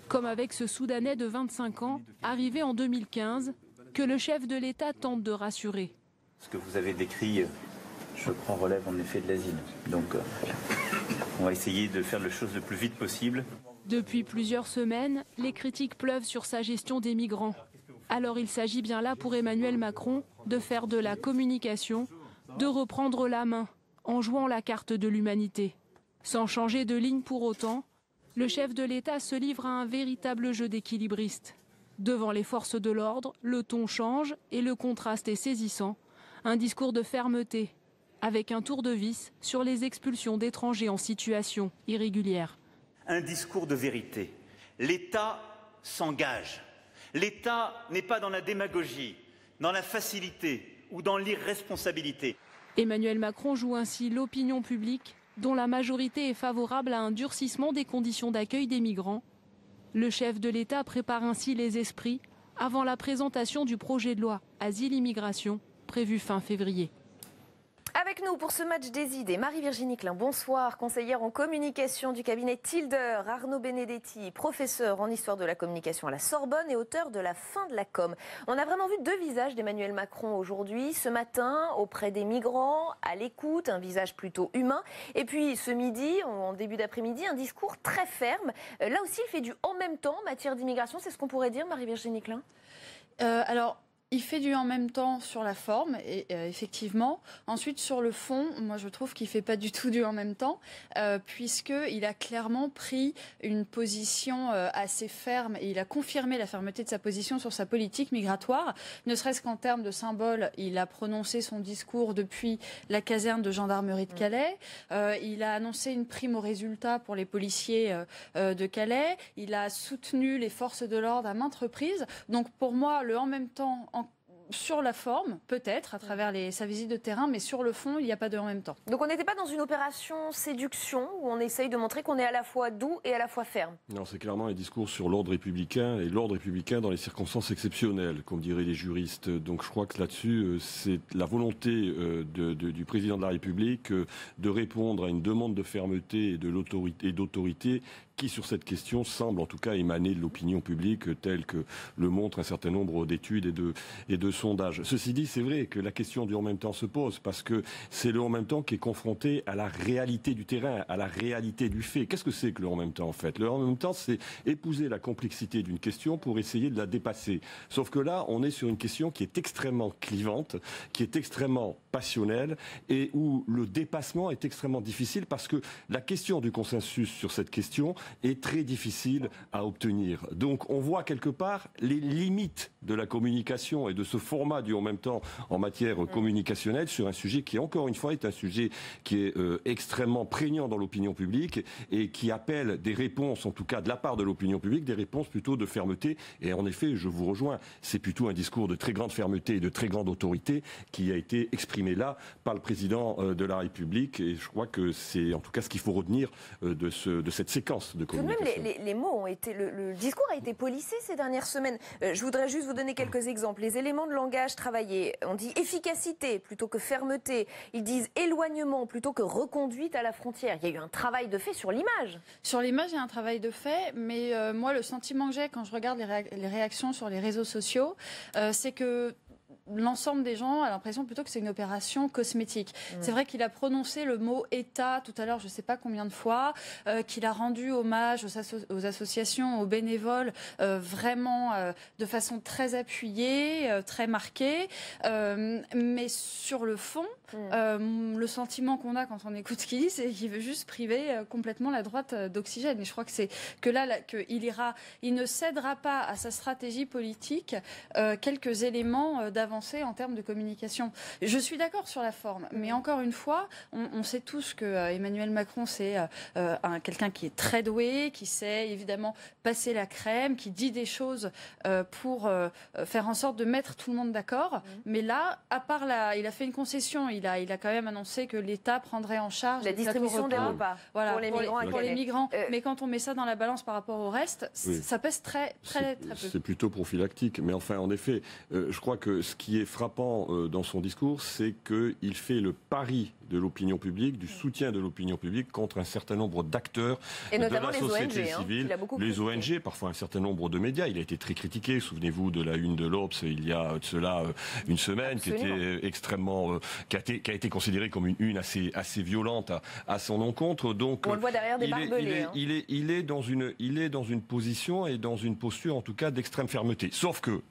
Speaker 8: Comme avec ce Soudanais de 25 ans, arrivé en 2015, que le chef de l'État tente de rassurer.
Speaker 9: Ce que vous avez décrit, je crois, relève en effet de l'asile. Donc on va essayer de faire les choses le plus vite possible.
Speaker 8: Depuis plusieurs semaines, les critiques pleuvent sur sa gestion des migrants. Alors il s'agit bien là pour Emmanuel Macron de faire de la communication, de reprendre la main en jouant la carte de l'humanité. Sans changer de ligne pour autant, le chef de l'État se livre à un véritable jeu d'équilibriste. Devant les forces de l'ordre, le ton change et le contraste est saisissant. Un discours de fermeté, avec un tour de vis sur les expulsions d'étrangers en situation irrégulière.
Speaker 3: Un discours de vérité. L'État s'engage. L'État n'est pas dans la démagogie, dans la facilité ou dans l'irresponsabilité.
Speaker 8: Emmanuel Macron joue ainsi l'opinion publique, dont la majorité est favorable à un durcissement des conditions d'accueil des migrants. Le chef de l'État prépare ainsi les esprits avant la présentation du projet de loi Asile-Immigration, prévu fin février.
Speaker 1: Avec nous pour ce match des idées, Marie-Virginie Klein, bonsoir, conseillère en communication du cabinet Tilder, Arnaud Benedetti, professeur en histoire de la communication à la Sorbonne et auteur de La fin de la com. On a vraiment vu deux visages d'Emmanuel Macron aujourd'hui, ce matin auprès des migrants, à l'écoute, un visage plutôt humain, et puis ce midi, en début d'après-midi, un discours très ferme. Là aussi, il fait du en même temps en matière d'immigration, c'est ce qu'on pourrait dire, Marie-Virginie Klein?
Speaker 4: Il fait du en même temps sur la forme, et effectivement. Ensuite, sur le fond, moi je trouve qu'il ne fait pas du tout du en même temps, puisqu'il a clairement pris une position assez ferme, et il a confirmé la fermeté de sa position sur sa politique migratoire, ne serait-ce qu'en termes de symbole. Il a prononcé son discours depuis la caserne de gendarmerie de Calais, il a annoncé une prime aux résultats pour les policiers de Calais, il a soutenu les forces de l'ordre à maintes reprises. Donc pour moi, le en même temps sur la forme, peut-être, à travers sa visite de terrain, mais sur le fond, il n'y a pas de en même temps.
Speaker 1: Donc on n'était pas dans une opération séduction, où on essaye de montrer qu'on est à la fois doux et à la fois ferme.
Speaker 10: Non, c'est clairement un discours sur l'ordre républicain, et l'ordre républicain dans les circonstances exceptionnelles, comme diraient les juristes. Donc je crois que là-dessus, c'est la volonté du président de la République de répondre à une demande de fermeté et d'autorité qui, sur cette question, semble en tout cas émaner de l'opinion publique telle que le montrent un certain nombre d'études et de sondages. Ceci dit, c'est vrai que la question du en même temps se pose, parce que c'est le en même temps qui est confronté à la réalité du terrain, à la réalité du fait. Qu'est-ce que c'est que le en même temps, en fait? Le en même temps, c'est épouser la complexité d'une question pour essayer de la dépasser. Sauf que là, on est sur une question qui est extrêmement clivante, qui est extrêmement passionnelle, et où le dépassement est extrêmement difficile, parce que la question du consensus sur cette question est très difficile à obtenir. Donc on voit quelque part les limites de la communication et de ce format du en même temps en matière communicationnelle sur un sujet qui, encore une fois, est un sujet qui est extrêmement prégnant dans l'opinion publique et qui appelle des réponses, en tout cas de la part de l'opinion publique, des réponses plutôt de fermeté. Et en effet, je vous rejoins, c'est plutôt un discours de très grande fermeté et de très grande autorité qui a été exprimé là par le président de la République. Et je crois que c'est en tout cas ce qu'il faut retenir de cette séquence de communication.
Speaker 1: Tout de même, les mots ont été, le discours a été polissé ces dernières semaines. Je voudrais juste vous donner quelques exemples. Les éléments de langage travaillés, on dit efficacité plutôt que fermeté. Ils disent éloignement plutôt que reconduite à la frontière. Il y a eu un travail de fait sur l'image.
Speaker 4: Sur l'image, il y a un travail de fait, mais moi, le sentiment que j'ai quand je regarde les réactions sur les réseaux sociaux, c'est que l'ensemble des gens a l'impression plutôt que c'est une opération cosmétique. C'est vrai qu'il a prononcé le mot État tout à l'heure, je ne sais pas combien de fois, qu'il a rendu hommage aux associations, aux bénévoles, vraiment de façon très appuyée, très marquée. Mais sur le fond, le sentiment qu'on a quand on écoute ce qu'il dit, c'est qu'il veut juste priver complètement la droite d'oxygène. Et je crois que c'est que là il ne cédera pas à sa stratégie politique quelques éléments d'avancée en termes de communication. Je suis d'accord sur la forme, mais encore une fois, on sait tous que Emmanuel Macron, c'est quelqu'un qui est très doué, qui sait évidemment passer la crème, qui dit des choses pour faire en sorte de mettre tout le monde d'accord. Mais là, à part il a fait une concession, il a quand même annoncé que l'État prendrait en charge
Speaker 1: la distribution des repas
Speaker 4: pour
Speaker 1: les migrants.
Speaker 4: Mais quand on met ça dans la balance par rapport au reste, ça pèse très peu.
Speaker 10: C'est plutôt prophylactique. Mais enfin, en effet, je crois que ce qui est frappant dans son discours, c'est qu'il fait le pari de l'opinion publique, du soutien de l'opinion publique contre un certain nombre d'acteurs de la société civile, les ONG, parfois un certain nombre de médias. Il a été très critiqué. Souvenez-vous de la une de l'Obs il y a de cela une semaine, qui était extrêmement, qui a été considérée comme une une assez violente à son encontre. Donc,
Speaker 1: on le voit derrière des barbelés.
Speaker 10: Il est dans une position et dans une posture en tout cas d'extrême fermeté. Sauf que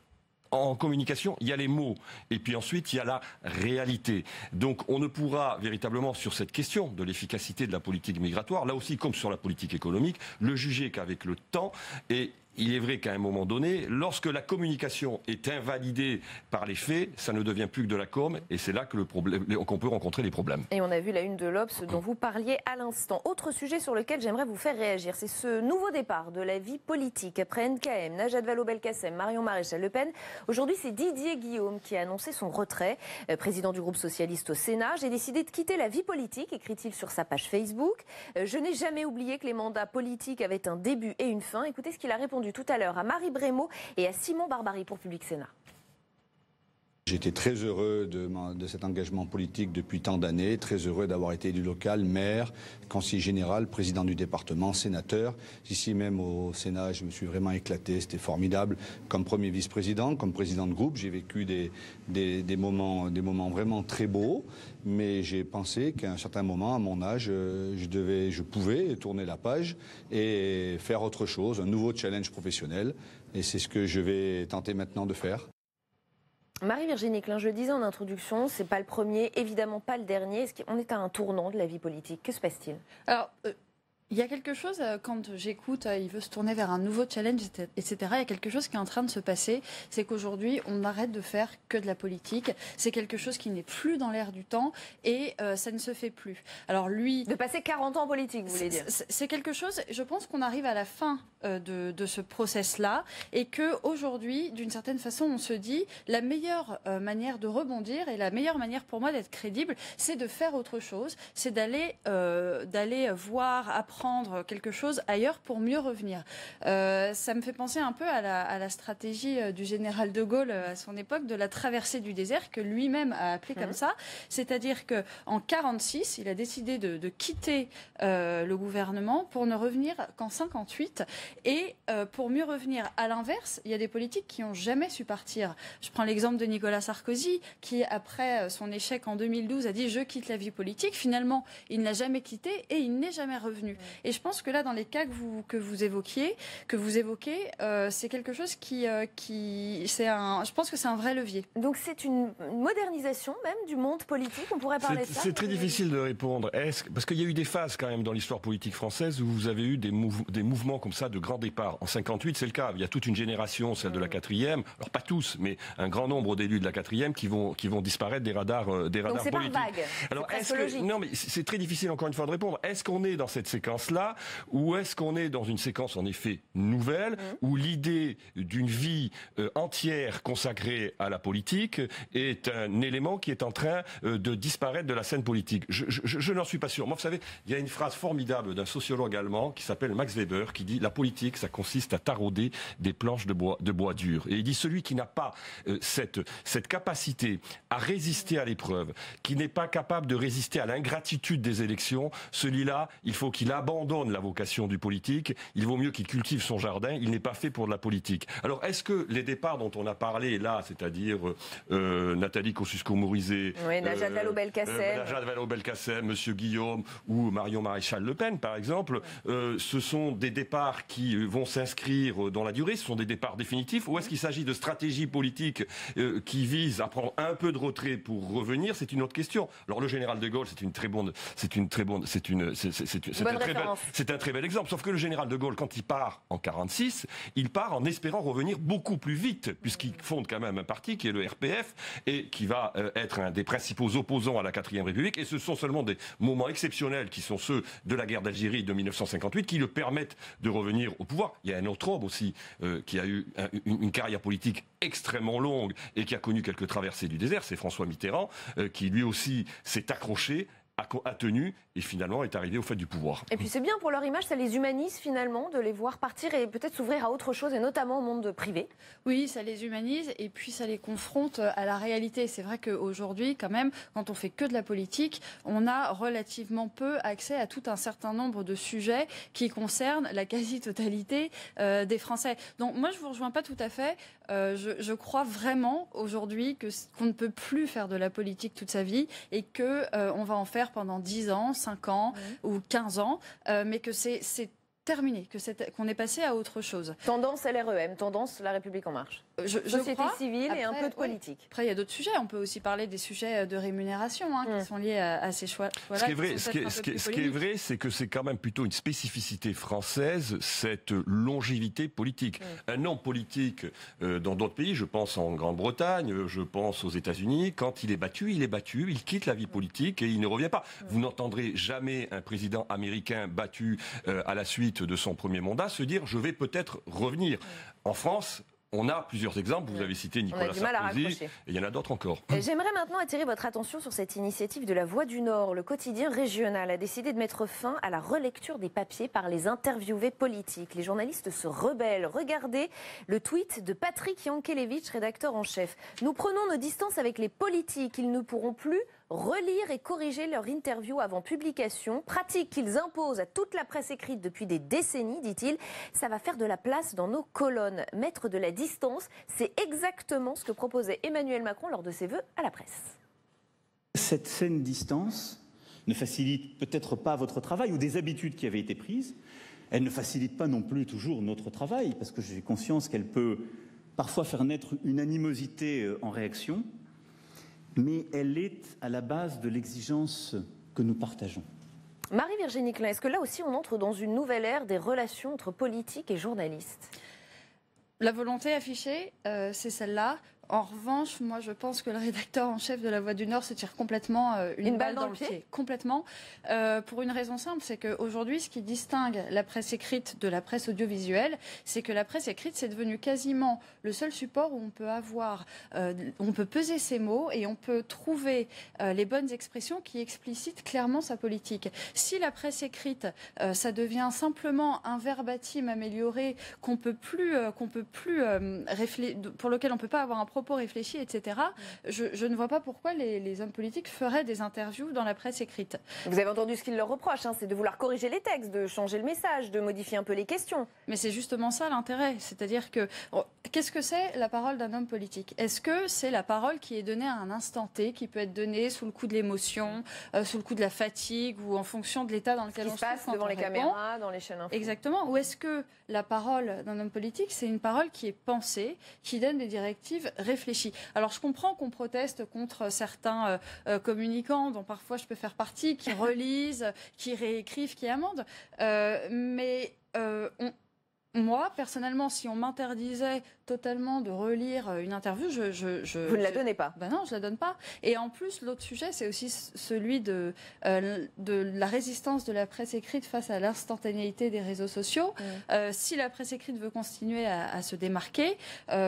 Speaker 10: en communication, il y a les mots et puis ensuite il y a la réalité. Donc on ne pourra véritablement sur cette question de l'efficacité de la politique migratoire, là aussi comme sur la politique économique, le juger qu'avec le temps. Et il est vrai qu'à un moment donné, lorsque la communication est invalidée par les faits, ça ne devient plus que de la com, et c'est là que qu'on peut rencontrer les problèmes.
Speaker 1: Et on a vu la une de l'Obs dont vous parliez à l'instant. Autre sujet sur lequel j'aimerais vous faire réagir, c'est ce nouveau départ de la vie politique. Après NKM, Najat Vallaud-Belkacem, Marion Maréchal Le Pen, aujourd'hui c'est Didier Guillaume qui a annoncé son retrait. Président du groupe socialiste au Sénat, j'ai décidé de quitter la vie politique, écrit-il sur sa page Facebook. Je n'ai jamais oublié que les mandats politiques avaient un début et une fin. Écoutez ce qu'il a répondu tout à l'heure à Marie Brémaud et à Simon Barbary pour Public Sénat.
Speaker 11: J'étais très heureux de cet engagement politique depuis tant d'années, très heureux d'avoir été élu local, maire, conseiller général, président du département, sénateur. Ici même au Sénat, je me suis vraiment éclaté, c'était formidable. Comme premier vice-président, comme président de groupe, j'ai vécu des moments vraiment très beaux, mais j'ai pensé qu'à un certain moment, à mon âge, je pouvais tourner la page et faire autre chose, un nouveau challenge professionnel. Et c'est ce que je vais tenter maintenant de faire.
Speaker 1: Marie-Virginie Klein, je le disais en introduction, c'est pas le premier, évidemment pas le dernier. Est-ce qu'on est à un tournant de la vie politique? Que se passe-t-il?
Speaker 4: Alors, il y a quelque chose, quand j'écoute, il veut se tourner vers un nouveau challenge, etc. Il y a quelque chose qui est en train de se passer, c'est qu'aujourd'hui, on arrête de faire que de la politique. C'est quelque chose qui n'est plus dans l'air du temps et ça ne se fait plus. Alors lui...
Speaker 1: De passer 40 ans en politique, vous voulez dire?
Speaker 4: C'est quelque chose, je pense qu'on arrive à la fin de ce process-là et qu'aujourd'hui, d'une certaine façon, on se dit la meilleure manière de rebondir et la meilleure manière pour moi d'être crédible, c'est de faire autre chose, c'est d'aller voir, apprendre quelque chose ailleurs pour mieux revenir. Ça me fait penser un peu à la stratégie du général de Gaulle à son époque de la traversée du désert que lui-même a appelé comme ça. C'est-à-dire qu'en 1946, il a décidé de quitter le gouvernement pour ne revenir qu'en 1958 et pour mieux revenir. À l'inverse, il y a des politiques qui n'ont jamais su partir. Je prends l'exemple de Nicolas Sarkozy qui, après son échec en 2012, a dit « je quitte la vie politique ». Finalement, il ne l'a jamais quitté et il n'est jamais revenu. Et je pense que là, dans les cas que vous évoquez, c'est quelque chose je pense que c'est un vrai levier.
Speaker 1: Donc c'est une modernisation même du monde politique, on pourrait parler de ça?
Speaker 10: C'est très difficile de répondre. Parce qu'il y a eu des phases quand même dans l'histoire politique française où vous avez eu des mouvements comme ça de grand départ. En 58, c'est le cas. Il y a toute une génération, celle de la 4e, alors pas tous, mais un grand nombre d'élus de la 4e qui vont disparaître des radars politiques.
Speaker 1: Donc c'est par vague.
Speaker 10: Alors non, mais c'est très difficile encore une fois de répondre. Est-ce qu'on est dans cette séquence-là ou est-ce qu'on est dans une séquence en effet nouvelle où l'idée d'une vie entière consacrée à la politique est un élément qui est en train de disparaître de la scène politique? Je n'en suis pas sûr. Moi, vous savez, il y a une phrase formidable d'un sociologue allemand qui s'appelle Max Weber qui dit « La politique, ça consiste à tarauder des planches de bois dur ». Et il dit « Celui qui n'a pas cette capacité à résister à l'épreuve, qui n'est pas capable de résister à l'ingratitude des élections, celui-là, il faut qu'il abandonne la vocation du politique, il vaut mieux qu'il cultive son jardin, il n'est pas fait pour de la politique. Alors est-ce que les départs dont on a parlé là, c'est-à-dire Nathalie Kosciusko-Morizet,
Speaker 1: Najat Vallaud-Belkacem,
Speaker 10: Monsieur Guillaume ou Marion Maréchal Le Pen par exemple, ce sont des départs qui vont s'inscrire dans la durée, ce sont des départs définitifs, ou est-ce qu'il s'agit de stratégies politiques qui visent à prendre un peu de retrait pour revenir? C'est une autre question. Alors le général de Gaulle, c'est un très bel exemple. Sauf que le général de Gaulle, quand il part en 46, il part en espérant revenir beaucoup plus vite, puisqu'il fonde quand même un parti qui est le RPF et qui va être un des principaux opposants à la 4e République. Et ce sont seulement des moments exceptionnels qui sont ceux de la guerre d'Algérie de 1958 qui le permettent de revenir au pouvoir. Il y a un autre homme aussi qui a eu une carrière politique extrêmement longue et qui a connu quelques traversées du désert, c'est François Mitterrand, qui lui aussi s'est accroché, a tenu et finalement est arrivé au fait du pouvoir.
Speaker 1: Et puis c'est bien pour leur image, ça les humanise finalement de les voir partir et peut-être s'ouvrir à autre chose et notamment au monde privé.
Speaker 4: Oui, ça les humanise et puis ça les confronte à la réalité. C'est vrai qu'aujourd'hui quand même, quand on fait que de la politique, on a relativement peu accès à tout un certain nombre de sujets qui concernent la quasi-totalité des Français. Donc moi je vous rejoins pas tout à fait. Je crois vraiment aujourd'hui qu'on ne peut plus faire de la politique toute sa vie et qu'on va en faire pendant 10 ans, 5 ans ou 15 ans, mais que c'est terminé, qu'on est passé à autre chose.
Speaker 1: Tendance LREM, tendance La République En Marche. Société civile et un peu de politique.
Speaker 4: Oui. Après, il y a d'autres sujets. On peut aussi parler des sujets de rémunération qui sont liés à ces choix.
Speaker 10: Ce qui est vrai, c'est que c'est quand même plutôt une spécificité française, cette longévité politique. Un homme politique dans d'autres pays, je pense en Grande-Bretagne, je pense aux États-Unis, quand il est battu, il quitte la vie politique et il ne revient pas. Vous n'entendrez jamais un président américain battu à la suite de son premier mandat se dire je vais peut-être revenir. En France, on a plusieurs exemples, vous avez cité Nicolas Sarkozy, et il y en a d'autres encore.
Speaker 1: J'aimerais maintenant attirer votre attention sur cette initiative de la Voix du Nord. Le quotidien régional a décidé de mettre fin à la relecture des papiers par les interviewés politiques. Les journalistes se rebellent. Regardez le tweet de Patrick Yankelevitch, rédacteur en chef. Nous prenons nos distances avec les politiques. Ils ne pourront plus relire et corriger leur interview avant publication, pratique qu'ils imposent à toute la presse écrite depuis des décennies, dit-il. Ça va faire de la place dans nos colonnes. Mettre de la distance, c'est exactement ce que proposait Emmanuel Macron lors de ses vœux à la presse.
Speaker 3: Cette saine distance ne facilite peut-être pas votre travail ou des habitudes qui avaient été prises. Elle ne facilite pas non plus toujours notre travail, parce que j'ai conscience qu'elle peut parfois faire naître une animosité en réaction. Mais elle est à la base de l'exigence que nous partageons.
Speaker 1: Marie-Virginie Klein, est-ce que là aussi on entre dans une nouvelle ère des relations entre politiques et journalistes ?
Speaker 4: La volonté affichée, c'est celle-là. En revanche, moi, je pense que le rédacteur en chef de La Voix du Nord se tire complètement une balle dans le pied. Complètement. Pour une raison simple, c'est qu'aujourd'hui, ce qui distingue la presse écrite de la presse audiovisuelle, c'est que la presse écrite, c'est devenu quasiment le seul support où on peut on peut peser ses mots et on peut trouver les bonnes expressions qui explicitent clairement sa politique. Si la presse écrite, ça devient simplement un verbatim amélioré pour lequel on peut pas avoir un propos réfléchi, etc. Je ne vois pas pourquoi les hommes politiques feraient des interviews dans la presse écrite.
Speaker 1: Vous avez entendu ce qu'ils leur reprochent, c'est de vouloir corriger les textes, de changer le message, de modifier un peu les questions.
Speaker 4: Mais c'est justement ça l'intérêt. C'est-à-dire que, qu'est-ce que c'est la parole d'un homme politique ? Est-ce que c'est la parole qui est donnée à un instant T, qui peut être donnée sous le coup de l'émotion, sous le coup de la fatigue ou en fonction de l'état dans lequel on se trouve
Speaker 1: devant les caméras, dans les chaînes info.
Speaker 4: Exactement. Ou est-ce que la parole d'un homme politique, c'est une parole qui est pensée, qui donne des directives réfléchies ? Alors je comprends qu'on proteste contre certains communicants, dont parfois je peux faire partie, qui relisent, qui réécrivent, qui amendent, mais moi, personnellement, si on m'interdisait totalement de relire une interview,
Speaker 1: Vous ne la donnez pas ?
Speaker 4: Ben non, je la donne pas. Et en plus, l'autre sujet, c'est aussi celui de la résistance de la presse écrite face à l'instantanéité des réseaux sociaux. Si la presse écrite veut continuer à se démarquer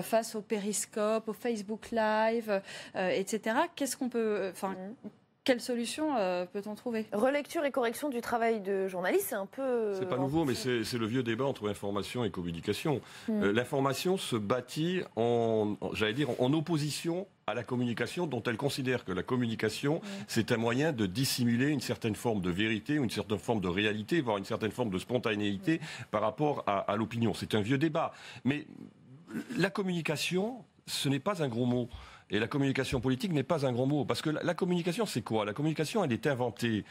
Speaker 4: face au Periscope, au Facebook Live, etc., qu'est-ce qu'on peut... quelle solution peut-on trouver?
Speaker 1: Relecture et correction du travail de journaliste, c'est un peu...
Speaker 10: C'est pas nouveau, mais c'est le vieux débat entre information et communication. L'information se bâtit en opposition à la communication, dont elle considère que la communication, c'est un moyen de dissimuler une certaine forme de vérité, une certaine forme de réalité, voire une certaine forme de spontanéité par rapport à l'opinion. C'est un vieux débat. Mais la communication, ce n'est pas un gros mot. Et la communication politique n'est pas un grand mot. Parce que la communication, c'est quoi? La communication, elle est inventée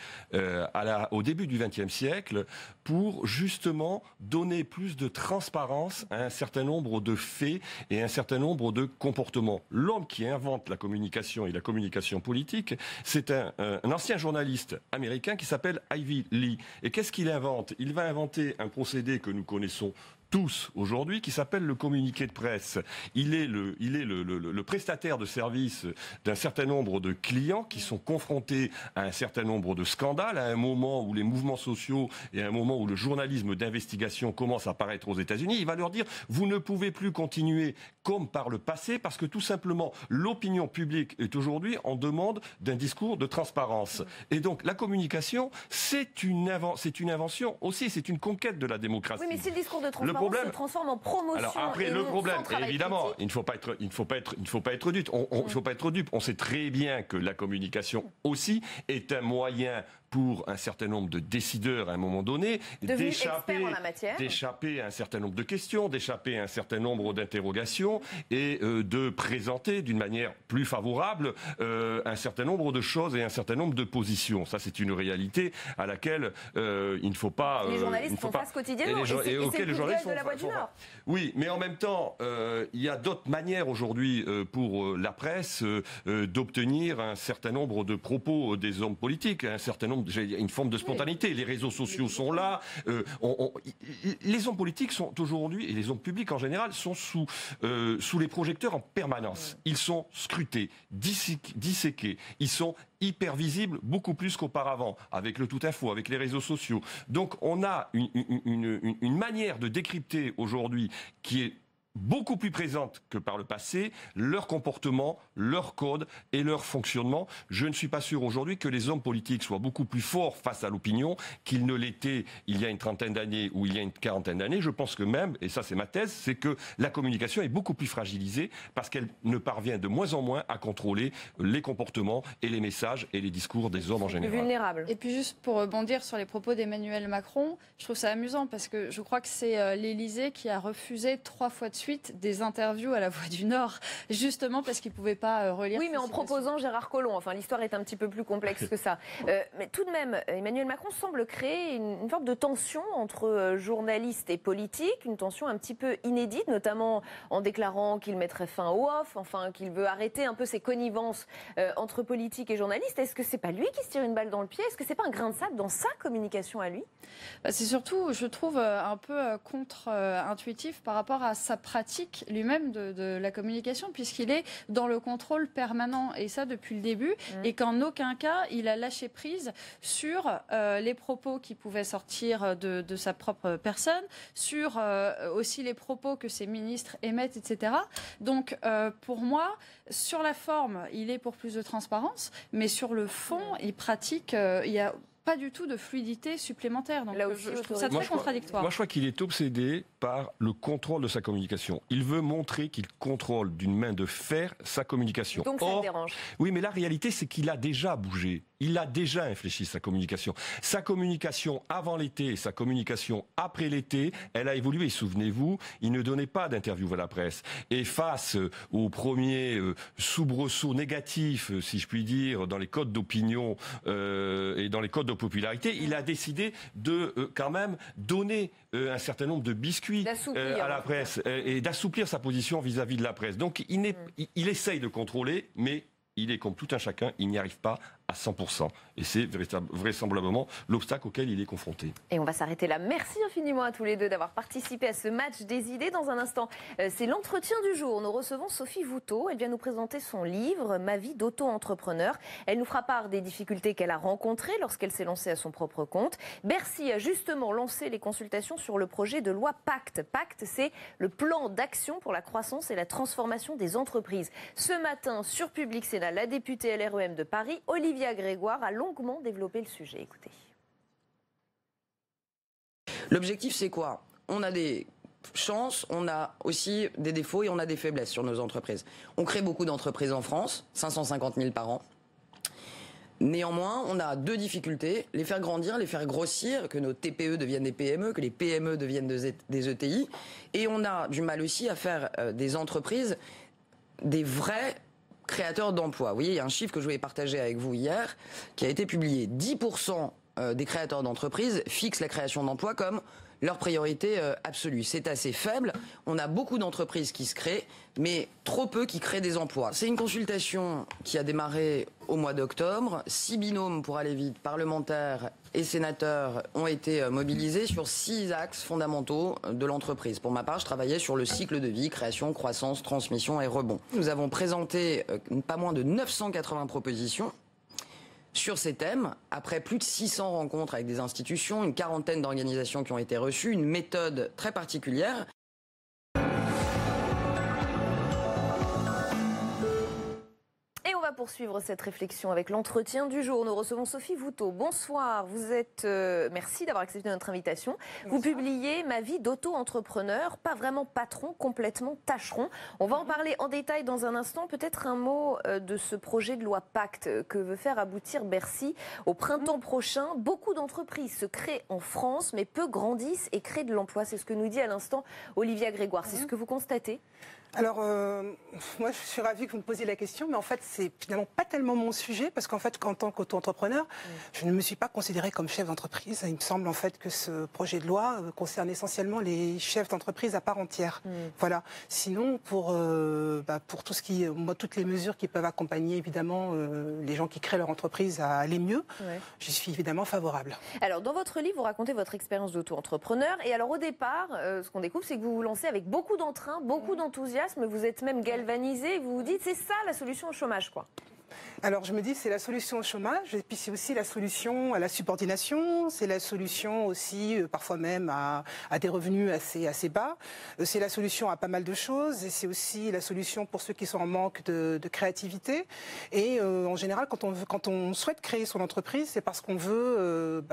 Speaker 10: au début du XXe siècle pour justement donner plus de transparence à un certain nombre de faits et un certain nombre de comportements. L'homme qui invente la communication et la communication politique, c'est un ancien journaliste américain qui s'appelle Ivy Lee. Et qu'est-ce qu'il invente? Il va inventer un procédé que nous connaissons tous aujourd'hui, qui s'appelle le communiqué de presse. Il est le prestataire de service d'un certain nombre de clients qui sont confrontés à un certain nombre de scandales, à un moment où les mouvements sociaux et à un moment où le journalisme d'investigation commence à apparaître aux États-Unis. Il va leur dire, vous ne pouvez plus continuer comme par le passé, parce que tout simplement, l'opinion publique est aujourd'hui en demande d'un discours de transparence. Et donc, la communication, c'est une invention aussi, c'est une conquête de la démocratie.
Speaker 1: Oui, mais si le discours de transparence se transforme en promotion.
Speaker 10: Alors après, le problème, évidemment, il ne faut pas être dupe. On sait très bien que la communication aussi est un moyen pour un certain nombre de décideurs à un moment donné d'échapper à un certain nombre de questions, d'échapper à un certain nombre d'interrogations et de présenter d'une manière plus favorable un certain nombre de choses et un certain nombre de positions. Ça, c'est une réalité à laquelle il ne faut pas...
Speaker 1: Les journalistes font face quotidiennement et c'est le plus de la Voix du Nord.
Speaker 10: Oui, mais en même temps, il y a d'autres manières aujourd'hui pour la presse d'obtenir un certain nombre de propos des hommes politiques, un certain nombre, une forme de spontanéité. Les réseaux sociaux sont là. Les hommes politiques sont aujourd'hui, et les hommes publics en général, sont sous les projecteurs en permanence. Ils sont scrutés, disséqués. Ils sont hyper visibles, beaucoup plus qu'auparavant, avec le tout info, avec les réseaux sociaux. Donc on a une manière de décrypter aujourd'hui qui est beaucoup plus présente que par le passé, leur comportement, leur code et leur fonctionnement. Je ne suis pas sûr aujourd'hui que les hommes politiques soient beaucoup plus forts face à l'opinion qu'ils ne l'étaient il y a une trentaine d'années ou il y a une quarantaine d'années. Je pense que même, et ça c'est ma thèse, c'est que la communication est beaucoup plus fragilisée parce qu'elle ne parvient de moins en moins à contrôler les comportements et les messages et les discours des hommes en général.
Speaker 1: Vulnérable.
Speaker 4: Et puis juste pour rebondir sur les propos d'Emmanuel Macron, je trouve ça amusant parce que je crois que c'est l'Élysée qui a refusé 3 fois de suite des interviews à la Voix du Nord, justement parce qu'ils ne pouvaient pas relire.
Speaker 1: Oui, mais en proposant Gérard Collomb. Enfin, l'histoire est un petit peu plus complexe que ça. Mais tout de même, Emmanuel Macron semble créer une forme de tension entre journalistes et politiques, une tension un petit peu inédite, notamment en déclarant qu'il mettrait fin au off, enfin qu'il veut arrêter un peu ces connivences entre politiques et journalistes. Est-ce que c'est pas lui qui se tire une balle dans le pied? Est-ce que c'est pas un grain de sable dans sa communication à lui?
Speaker 4: C'est surtout, je trouve, un peu contre-intuitif par rapport à sa pratique lui-même de la communication, puisqu'il est dans le contrôle permanent, et ça depuis le début, et qu'en aucun cas il a lâché prise sur les propos qui pouvaient sortir de sa propre personne, sur aussi les propos que ses ministres émettent, etc. Donc pour moi, sur la forme, il est pour plus de transparence, mais sur le fond, il pratique, il y a pas du tout de fluidité supplémentaire. Donc, je trouve ça très contradictoire.
Speaker 10: Moi, je crois qu'il est obsédé par le contrôle de sa communication. Il veut montrer qu'il contrôle d'une main de fer sa communication.
Speaker 1: Donc ça le dérange.
Speaker 10: Oui, mais la réalité, c'est qu'il a déjà bougé. Il a déjà infléchi sa communication. Sa communication avant l'été et sa communication après l'été, elle a évolué. Souvenez-vous, il ne donnait pas d'interview à la presse. Et face aux premiers soubresauts négatifs, si je puis dire, dans les codes d'opinion et dans les codes de popularité, il a décidé de quand même donner un certain nombre de biscuits à la presse et d'assouplir sa position vis-à-vis de la presse. Donc il essaye de contrôler, mais il est comme tout un chacun, il n'y arrive pas à 100%. Et c'est vraisemblablement l'obstacle auquel il est confronté.
Speaker 1: Et on va s'arrêter là. Merci infiniment à tous les deux d'avoir participé à ce match des idées. Dans un instant, c'est l'entretien du jour. Nous recevons Sophie Voutot. Elle vient nous présenter son livre « Ma vie d'auto-entrepreneur ». Elle nous fera part des difficultés qu'elle a rencontrées lorsqu'elle s'est lancée à son propre compte. Bercy a justement lancé les consultations sur le projet de loi Pacte. Pacte, c'est le plan d'action pour la croissance et la transformation des entreprises. Ce matin, sur Public Sénat, la députée LREM de Paris, Olivier Olivia Grégoire a longuement développé le sujet. Écoutez.
Speaker 12: L'objectif, c'est quoi? On a des chances, on a aussi des défauts et on a des faiblesses sur nos entreprises. On crée beaucoup d'entreprises en France, 550 000 par an. Néanmoins, on a 2 difficultés, les faire grandir, les faire grossir, que nos TPE deviennent des PME, que les PME deviennent des ETI. Et on a du mal aussi à faire des entreprises des vrais créateurs d'emplois. Vous voyez, il y a un chiffre que je voulais partager avec vous hier, qui a été publié. 10% des créateurs d'entreprises fixent la création d'emplois comme leur priorité absolue. C'est assez faible. On a beaucoup d'entreprises qui se créent, mais trop peu qui créent des emplois. C'est une consultation qui a démarré au mois d'octobre. 6 binômes, pour aller vite, parlementaires et sénateurs, ont été mobilisés sur 6 axes fondamentaux de l'entreprise. Pour ma part, je travaillais sur le cycle de vie, création, croissance, transmission et rebond. Nous avons présenté pas moins de 980 propositions sur ces thèmes, après plus de 600 rencontres avec des institutions, une quarantaine d'organisations qui ont été reçues, une méthode très particulière.
Speaker 1: Et on va poursuivre cette réflexion avec l'entretien du jour. Nous recevons Sophie Voutot. Bonsoir, vous êtes... merci d'avoir accepté notre invitation. Bonsoir. Vous publiez « Ma vie d'auto-entrepreneur », pas vraiment patron, complètement tâcheron. On va en parler en détail dans un instant. Peut-être un mot de ce projet de loi Pacte que veut faire aboutir Bercy au printemps prochain. Beaucoup d'entreprises se créent en France, mais peu grandissent et créent de l'emploi. C'est ce que nous dit à l'instant Olivia Grégoire. C'est ce que vous constatez ?
Speaker 13: Alors, moi, je suis ravie que vous me posiez la question, mais en fait, c'est finalement pas tellement mon sujet, parce qu'en fait, en tant qu'auto-entrepreneur, je ne me suis pas considérée comme chef d'entreprise. Il me semble en fait que ce projet de loi concerne essentiellement les chefs d'entreprise à part entière. Voilà. Sinon, pour tout ce qui, toutes les mesures qui peuvent accompagner évidemment les gens qui créent leur entreprise à aller mieux, j'y suis évidemment favorable.
Speaker 1: Alors, dans votre livre, vous racontez votre expérience d'auto-entrepreneur. Et alors, au départ, ce qu'on découvre, c'est que vous vous lancez avec beaucoup d'entrain, beaucoup d'enthousiasme. Vous êtes même galvanisé, vous vous dites c'est ça la solution au chômage, quoi.
Speaker 13: Alors je me dis c'est la solution au chômage et puis c'est aussi la solution à la subordination, c'est la solution aussi parfois même à des revenus assez bas, c'est la solution à pas mal de choses et c'est aussi la solution pour ceux qui sont en manque de créativité et en général quand on souhaite créer son entreprise c'est parce qu'on veut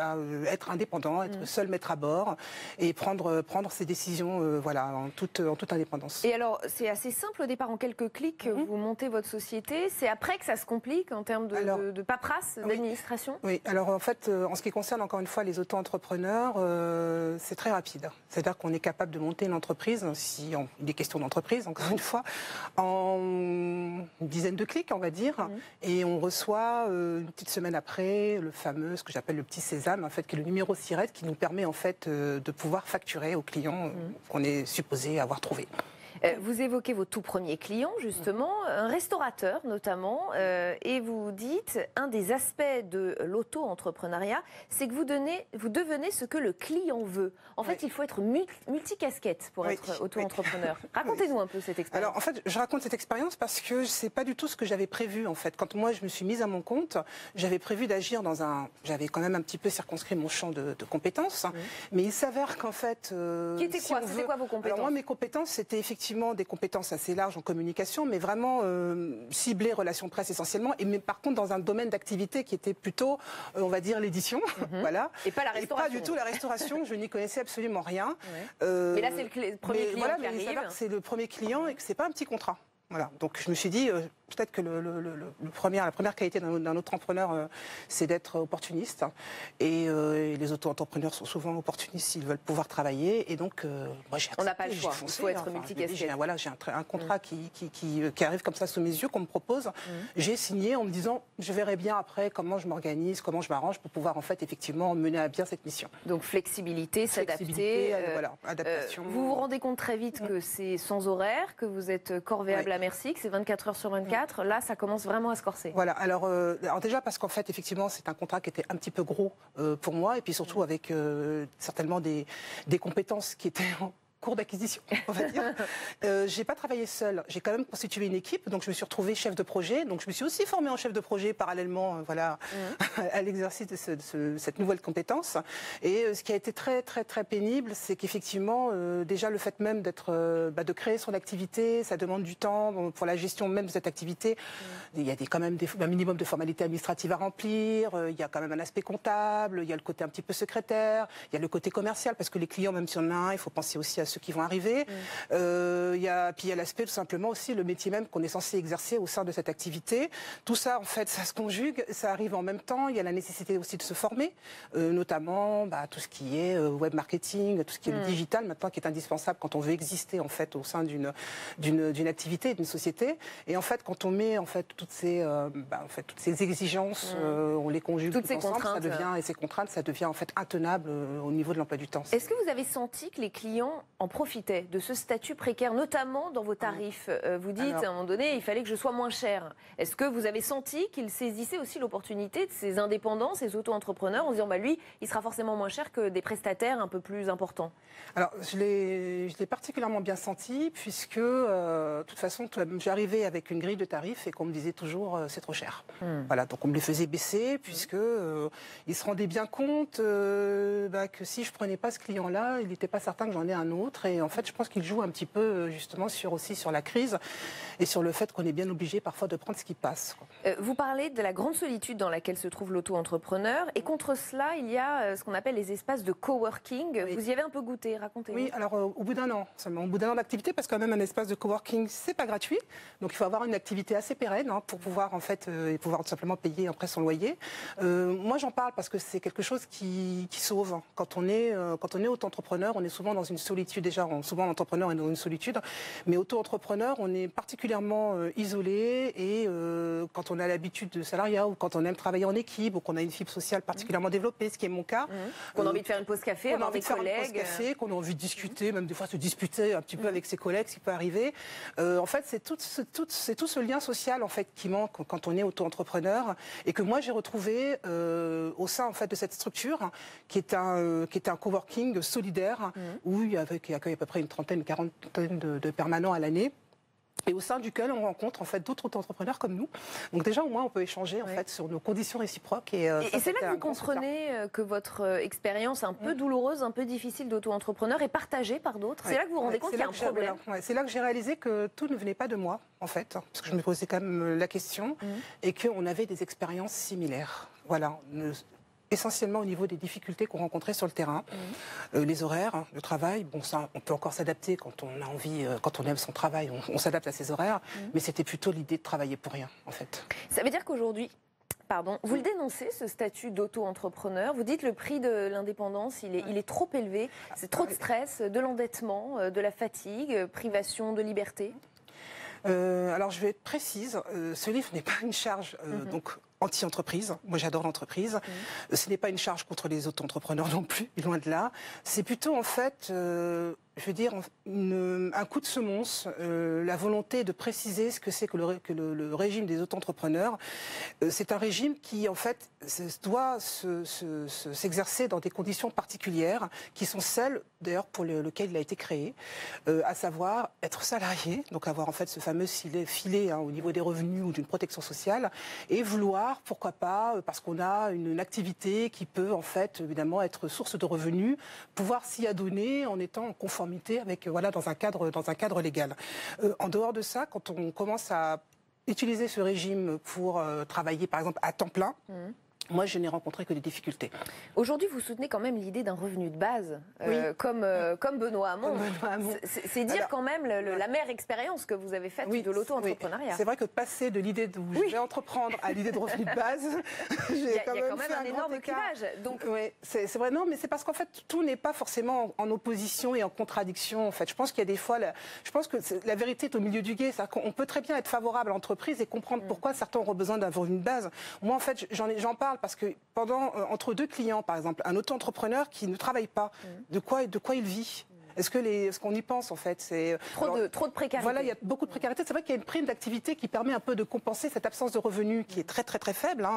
Speaker 13: être indépendant, être seul maître à bord et prendre ses décisions en toute indépendance.
Speaker 1: Et alors c'est assez simple au départ, en quelques clics vous montez votre société, c'est après que ça se complique en termes de paperasse, d'administration?
Speaker 13: Oui, alors en fait, en ce qui concerne encore une fois les auto-entrepreneurs, c'est très rapide. C'est-à-dire qu'on est capable de monter une entreprise, si il est question d'entreprise, encore une fois, en une dizaine de clics, on va dire, et on reçoit une petite semaine après ce que j'appelle le petit sésame, en fait, qui est le numéro SIRET qui nous permet en fait de pouvoir facturer aux clients qu'on est supposé avoir trouvé.
Speaker 1: Vous évoquez vos tout premiers clients, justement, un restaurateur notamment, et vous dites, un des aspects de l'auto-entrepreneuriat, c'est que vous devenez ce que le client veut. En fait, il faut être multicasquette pour être auto-entrepreneur. Racontez-nous un peu cette expérience.
Speaker 13: Alors, en fait, je raconte cette expérience parce que c'est pas du tout ce que j'avais prévu, en fait. Quand moi, je me suis mise à mon compte, j'avais prévu d'agir j'avais quand même un petit peu circonscrit mon champ de compétences, mais il s'avère qu'en fait...
Speaker 1: C'était quoi vos compétences?
Speaker 13: Alors moi, mes compétences, c'était effectivement des compétences assez larges en communication, mais vraiment ciblées relations presse essentiellement, mais par contre dans un domaine d'activité qui était plutôt, on va dire, l'édition. Voilà.
Speaker 1: Et pas la restauration.
Speaker 13: Et pas du tout la restauration, je n'y connaissais absolument rien.
Speaker 1: Mais là, c'est le premier client qui arrive.
Speaker 13: C'est le premier client et que c'est pas un petit contrat. Voilà. Donc je me suis dit, peut-être que la première qualité d'un entrepreneur, c'est d'être opportuniste. Et les auto-entrepreneurs sont souvent opportunistes s'ils veulent pouvoir travailler. Et donc, moi, j'ai accepté.
Speaker 1: On n'a pas le choix, il faut être multicasquette.
Speaker 13: Voilà, j'ai un contrat qui arrive comme ça sous mes yeux, qu'on me propose. J'ai signé en me disant, je verrai bien après comment je m'organise, comment je m'arrange pour pouvoir en fait effectivement mener à bien cette mission.
Speaker 1: Donc flexibilité, s'adapter.
Speaker 13: Voilà, adaptation.
Speaker 1: Vous vous rendez compte très vite que c'est sans horaire, que vous êtes corvéable à merci, que c'est 24 heures sur 24. Là, ça commence vraiment à se corser.
Speaker 13: Voilà. Alors déjà parce qu'en fait, effectivement, c'est un contrat qui était un petit peu gros pour moi, et puis surtout avec certainement des compétences qui étaient cours d'acquisition, on va dire. J'ai pas travaillé seule, j'ai quand même constitué une équipe, donc je me suis retrouvée chef de projet, donc je me suis aussi formée en chef de projet parallèlement, à l'exercice de cette nouvelle compétence. Et ce qui a été très très très pénible, c'est qu'effectivement, déjà le fait même de créer son activité, ça demande du temps pour la gestion même de cette activité. Il y a quand même un minimum de formalités administratives à remplir, il y a quand même un aspect comptable, il y a le côté un petit peu secrétaire, il y a le côté commercial, parce que les clients, même si on en a un, il faut penser aussi à ceux qui vont arriver. Puis il y a l'aspect tout simplement aussi, le métier même qu'on est censé exercer au sein de cette activité. Tout ça, en fait, ça se conjugue, ça arrive en même temps. Il y a la nécessité aussi de se former, notamment tout ce qui est web marketing, tout ce qui est le digital maintenant, qui est indispensable quand on veut exister en fait au sein d'une activité, d'une société. Et en fait, quand on met en fait toutes ces exigences, on les conjugue
Speaker 1: toutes ces
Speaker 13: ensemble,
Speaker 1: contraintes,
Speaker 13: et ces contraintes, ça devient en fait intenable au niveau de l'emploi du temps.
Speaker 1: Est-ce que vous avez senti que les clients en profitaient de ce statut précaire, notamment dans vos tarifs? Vous dites à un moment donné, il fallait que je sois moins cher. Est-ce que vous avez senti qu'ils saisissaient aussi l'opportunité de ces indépendants, ces auto-entrepreneurs, en se disant lui, il sera forcément moins cher que des prestataires un peu plus importants?
Speaker 13: Alors, je l'ai particulièrement bien senti, puisque de toute façon, j'arrivais avec une grille de tarifs et qu'on me disait toujours c'est trop cher. Voilà, donc on me les faisait baisser, puisque ils se rendaient bien compte que si je prenais pas ce client-là, il n'était pas certain que j'en ai un autre. Et en fait, je pense qu'il joue un petit peu justement aussi sur la crise et sur le fait qu'on est bien obligé parfois de prendre ce qui passe.
Speaker 1: Vous parlez de la grande solitude dans laquelle se trouve l'auto-entrepreneur, et contre cela, il y a ce qu'on appelle les espaces de coworking. Oui. Vous y avez un peu goûté, racontez-nous.
Speaker 13: Oui, alors au bout d'un an seulement, au bout d'un an d'activité, parce que quand même un espace de coworking, c'est pas gratuit, donc il faut avoir une activité assez pérenne pour pouvoir en fait pouvoir tout simplement payer après son loyer. Moi, j'en parle parce que c'est quelque chose qui sauve. Quand on est auto-entrepreneur, on est souvent dans une solitude. Déjà, souvent l'entrepreneur est dans une solitude, mais auto-entrepreneur, on est particulièrement isolé, et quand on a l'habitude de salariat, ou quand on aime travailler en équipe, ou qu'on a une fibre sociale particulièrement développée, ce qui est mon cas.
Speaker 1: Qu'on a envie de faire une pause café, avoir des collègues.
Speaker 13: Qu'on a envie de discuter, même des fois se disputer un petit peu avec ses collègues, ce qui peut arriver. En fait, c'est tout ce lien social en fait qui manque quand on est auto-entrepreneur, et que moi j'ai retrouvé au sein en fait de cette structure qui est un coworking solidaire où il accueille à peu près une quarantaine de permanents à l'année. Et au sein duquel on rencontre en fait d'autres entrepreneurs comme nous. Donc déjà au moins on peut échanger en fait sur nos conditions réciproques. Et
Speaker 1: c'est là que vous comprenez que votre expérience un peu douloureuse, un peu difficile d'auto-entrepreneur est partagée par d'autres. C'est là que vous vous rendez compte qu'il y a un problème.
Speaker 13: C'est là que j'ai réalisé que tout ne venait pas de moi en fait, parce que je me posais quand même la question et qu'on avait des expériences similaires. Voilà. Essentiellement au niveau des difficultés qu'on rencontrait sur le terrain, les horaires, le travail. Bon, ça, on peut encore s'adapter quand on a envie, quand on aime son travail, on s'adapte à ses horaires. Mais c'était plutôt l'idée de travailler pour rien, en fait.
Speaker 1: Ça veut dire qu'aujourd'hui, vous le dénoncez, ce statut d'auto-entrepreneur. Vous dites le prix de l'indépendance, il est trop élevé. C'est trop de stress, de l'endettement, de la fatigue, privation de liberté.
Speaker 13: Alors je vais être précise. Ce livre n'est pas une charge donc anti-entreprise. Moi, j'adore l'entreprise. Ce n'est pas une charge contre les auto-entrepreneurs non plus, loin de là. C'est plutôt, en fait, je veux dire, un coup de semonce, la volonté de préciser ce que c'est que le régime des auto-entrepreneurs. C'est un régime qui, en fait, doit s'exercer dans des conditions particulières, qui sont celles, d'ailleurs, pour lesquelles il a été créé, à savoir être salarié, donc avoir, en fait, ce fameux filet au niveau des revenus ou d'une protection sociale, et vouloir, pourquoi pas, parce qu'on a une activité qui peut en fait évidemment être source de revenus, pouvoir s'y adonner en étant en conformité avec dans un cadre légal. En dehors de ça, quand on commence à utiliser ce régime pour travailler par exemple à temps plein, moi, je n'ai rencontré que des difficultés.
Speaker 1: Aujourd'hui, vous soutenez quand même l'idée d'un revenu de base, comme Benoît Hamon. C'est dire quand même la mère expérience que vous avez faite de l'auto-entrepreneuriat.
Speaker 13: C'est vrai que passer de l'idée de je vais entreprendre à l'idée de revenu de base,
Speaker 1: il y a quand même un énorme clivage.
Speaker 13: Donc, c'est vrai, non, mais c'est parce qu'en fait, tout n'est pas forcément en opposition et en contradiction. En fait, je pense qu'il y a des fois, je pense que la vérité est au milieu du gué. On peut très bien être favorable à l'entreprise et comprendre pourquoi certains auront besoin d'un revenu de base. Moi, en fait, j'en parle parce que entre deux clients, par exemple, un auto-entrepreneur qui ne travaille pas, de quoi il vit ? Est-ce qu'on y pense en fait?
Speaker 1: Trop de précarité.
Speaker 13: Voilà, il y a beaucoup de précarité. C'est vrai qu'il y a une prime d'activité qui permet un peu de compenser cette absence de revenus qui est très très très faible.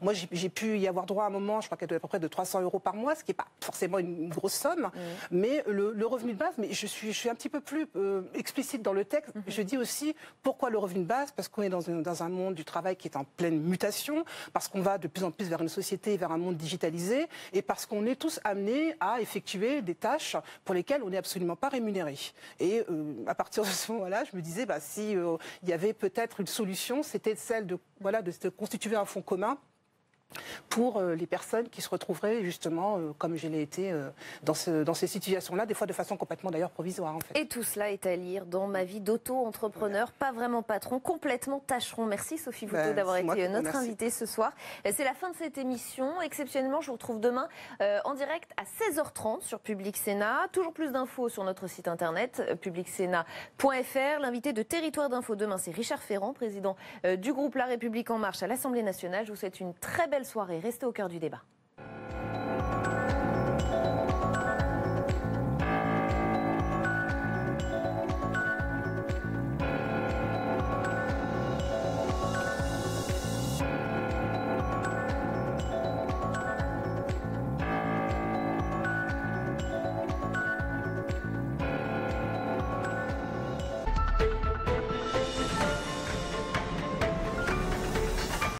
Speaker 13: Moi, j'ai pu y avoir droit à un moment, je crois qu'elle doit être à peu près de 300 € par mois, ce qui n'est pas forcément une grosse somme. Mais le revenu de base, mais je suis un petit peu plus explicite dans le texte. Je dis aussi pourquoi le revenu de base, parce qu'on est dans un monde du travail qui est en pleine mutation, parce qu'on va de plus en plus vers une société, vers un monde digitalisé, et parce qu'on est tous amenés à effectuer des tâches pour lesquelles on n'est absolument pas rémunéré. Et à partir de ce moment-là, je me disais, si il y avait peut-être une solution, c'était celle de constituer un fonds commun pour les personnes qui se retrouveraient justement, comme je l'ai été, dans ces situations-là, des fois de façon complètement d'ailleurs provisoire. En fait.
Speaker 1: Et tout cela est à lire dans Ma vie d'auto-entrepreneur, pas vraiment patron, complètement tâcheron. Merci Sophie Voutot d'avoir été notre invitée ce soir. C'est la fin de cette émission. Exceptionnellement, je vous retrouve demain en direct à 16h30 sur Public Sénat. Toujours plus d'infos sur notre site internet publicsénat.fr. L'invité de Territoire d'Info demain, c'est Richard Ferrand, président du groupe La République En Marche à l'Assemblée nationale. Je vous souhaite une très belle soirée. Restez au cœur du débat.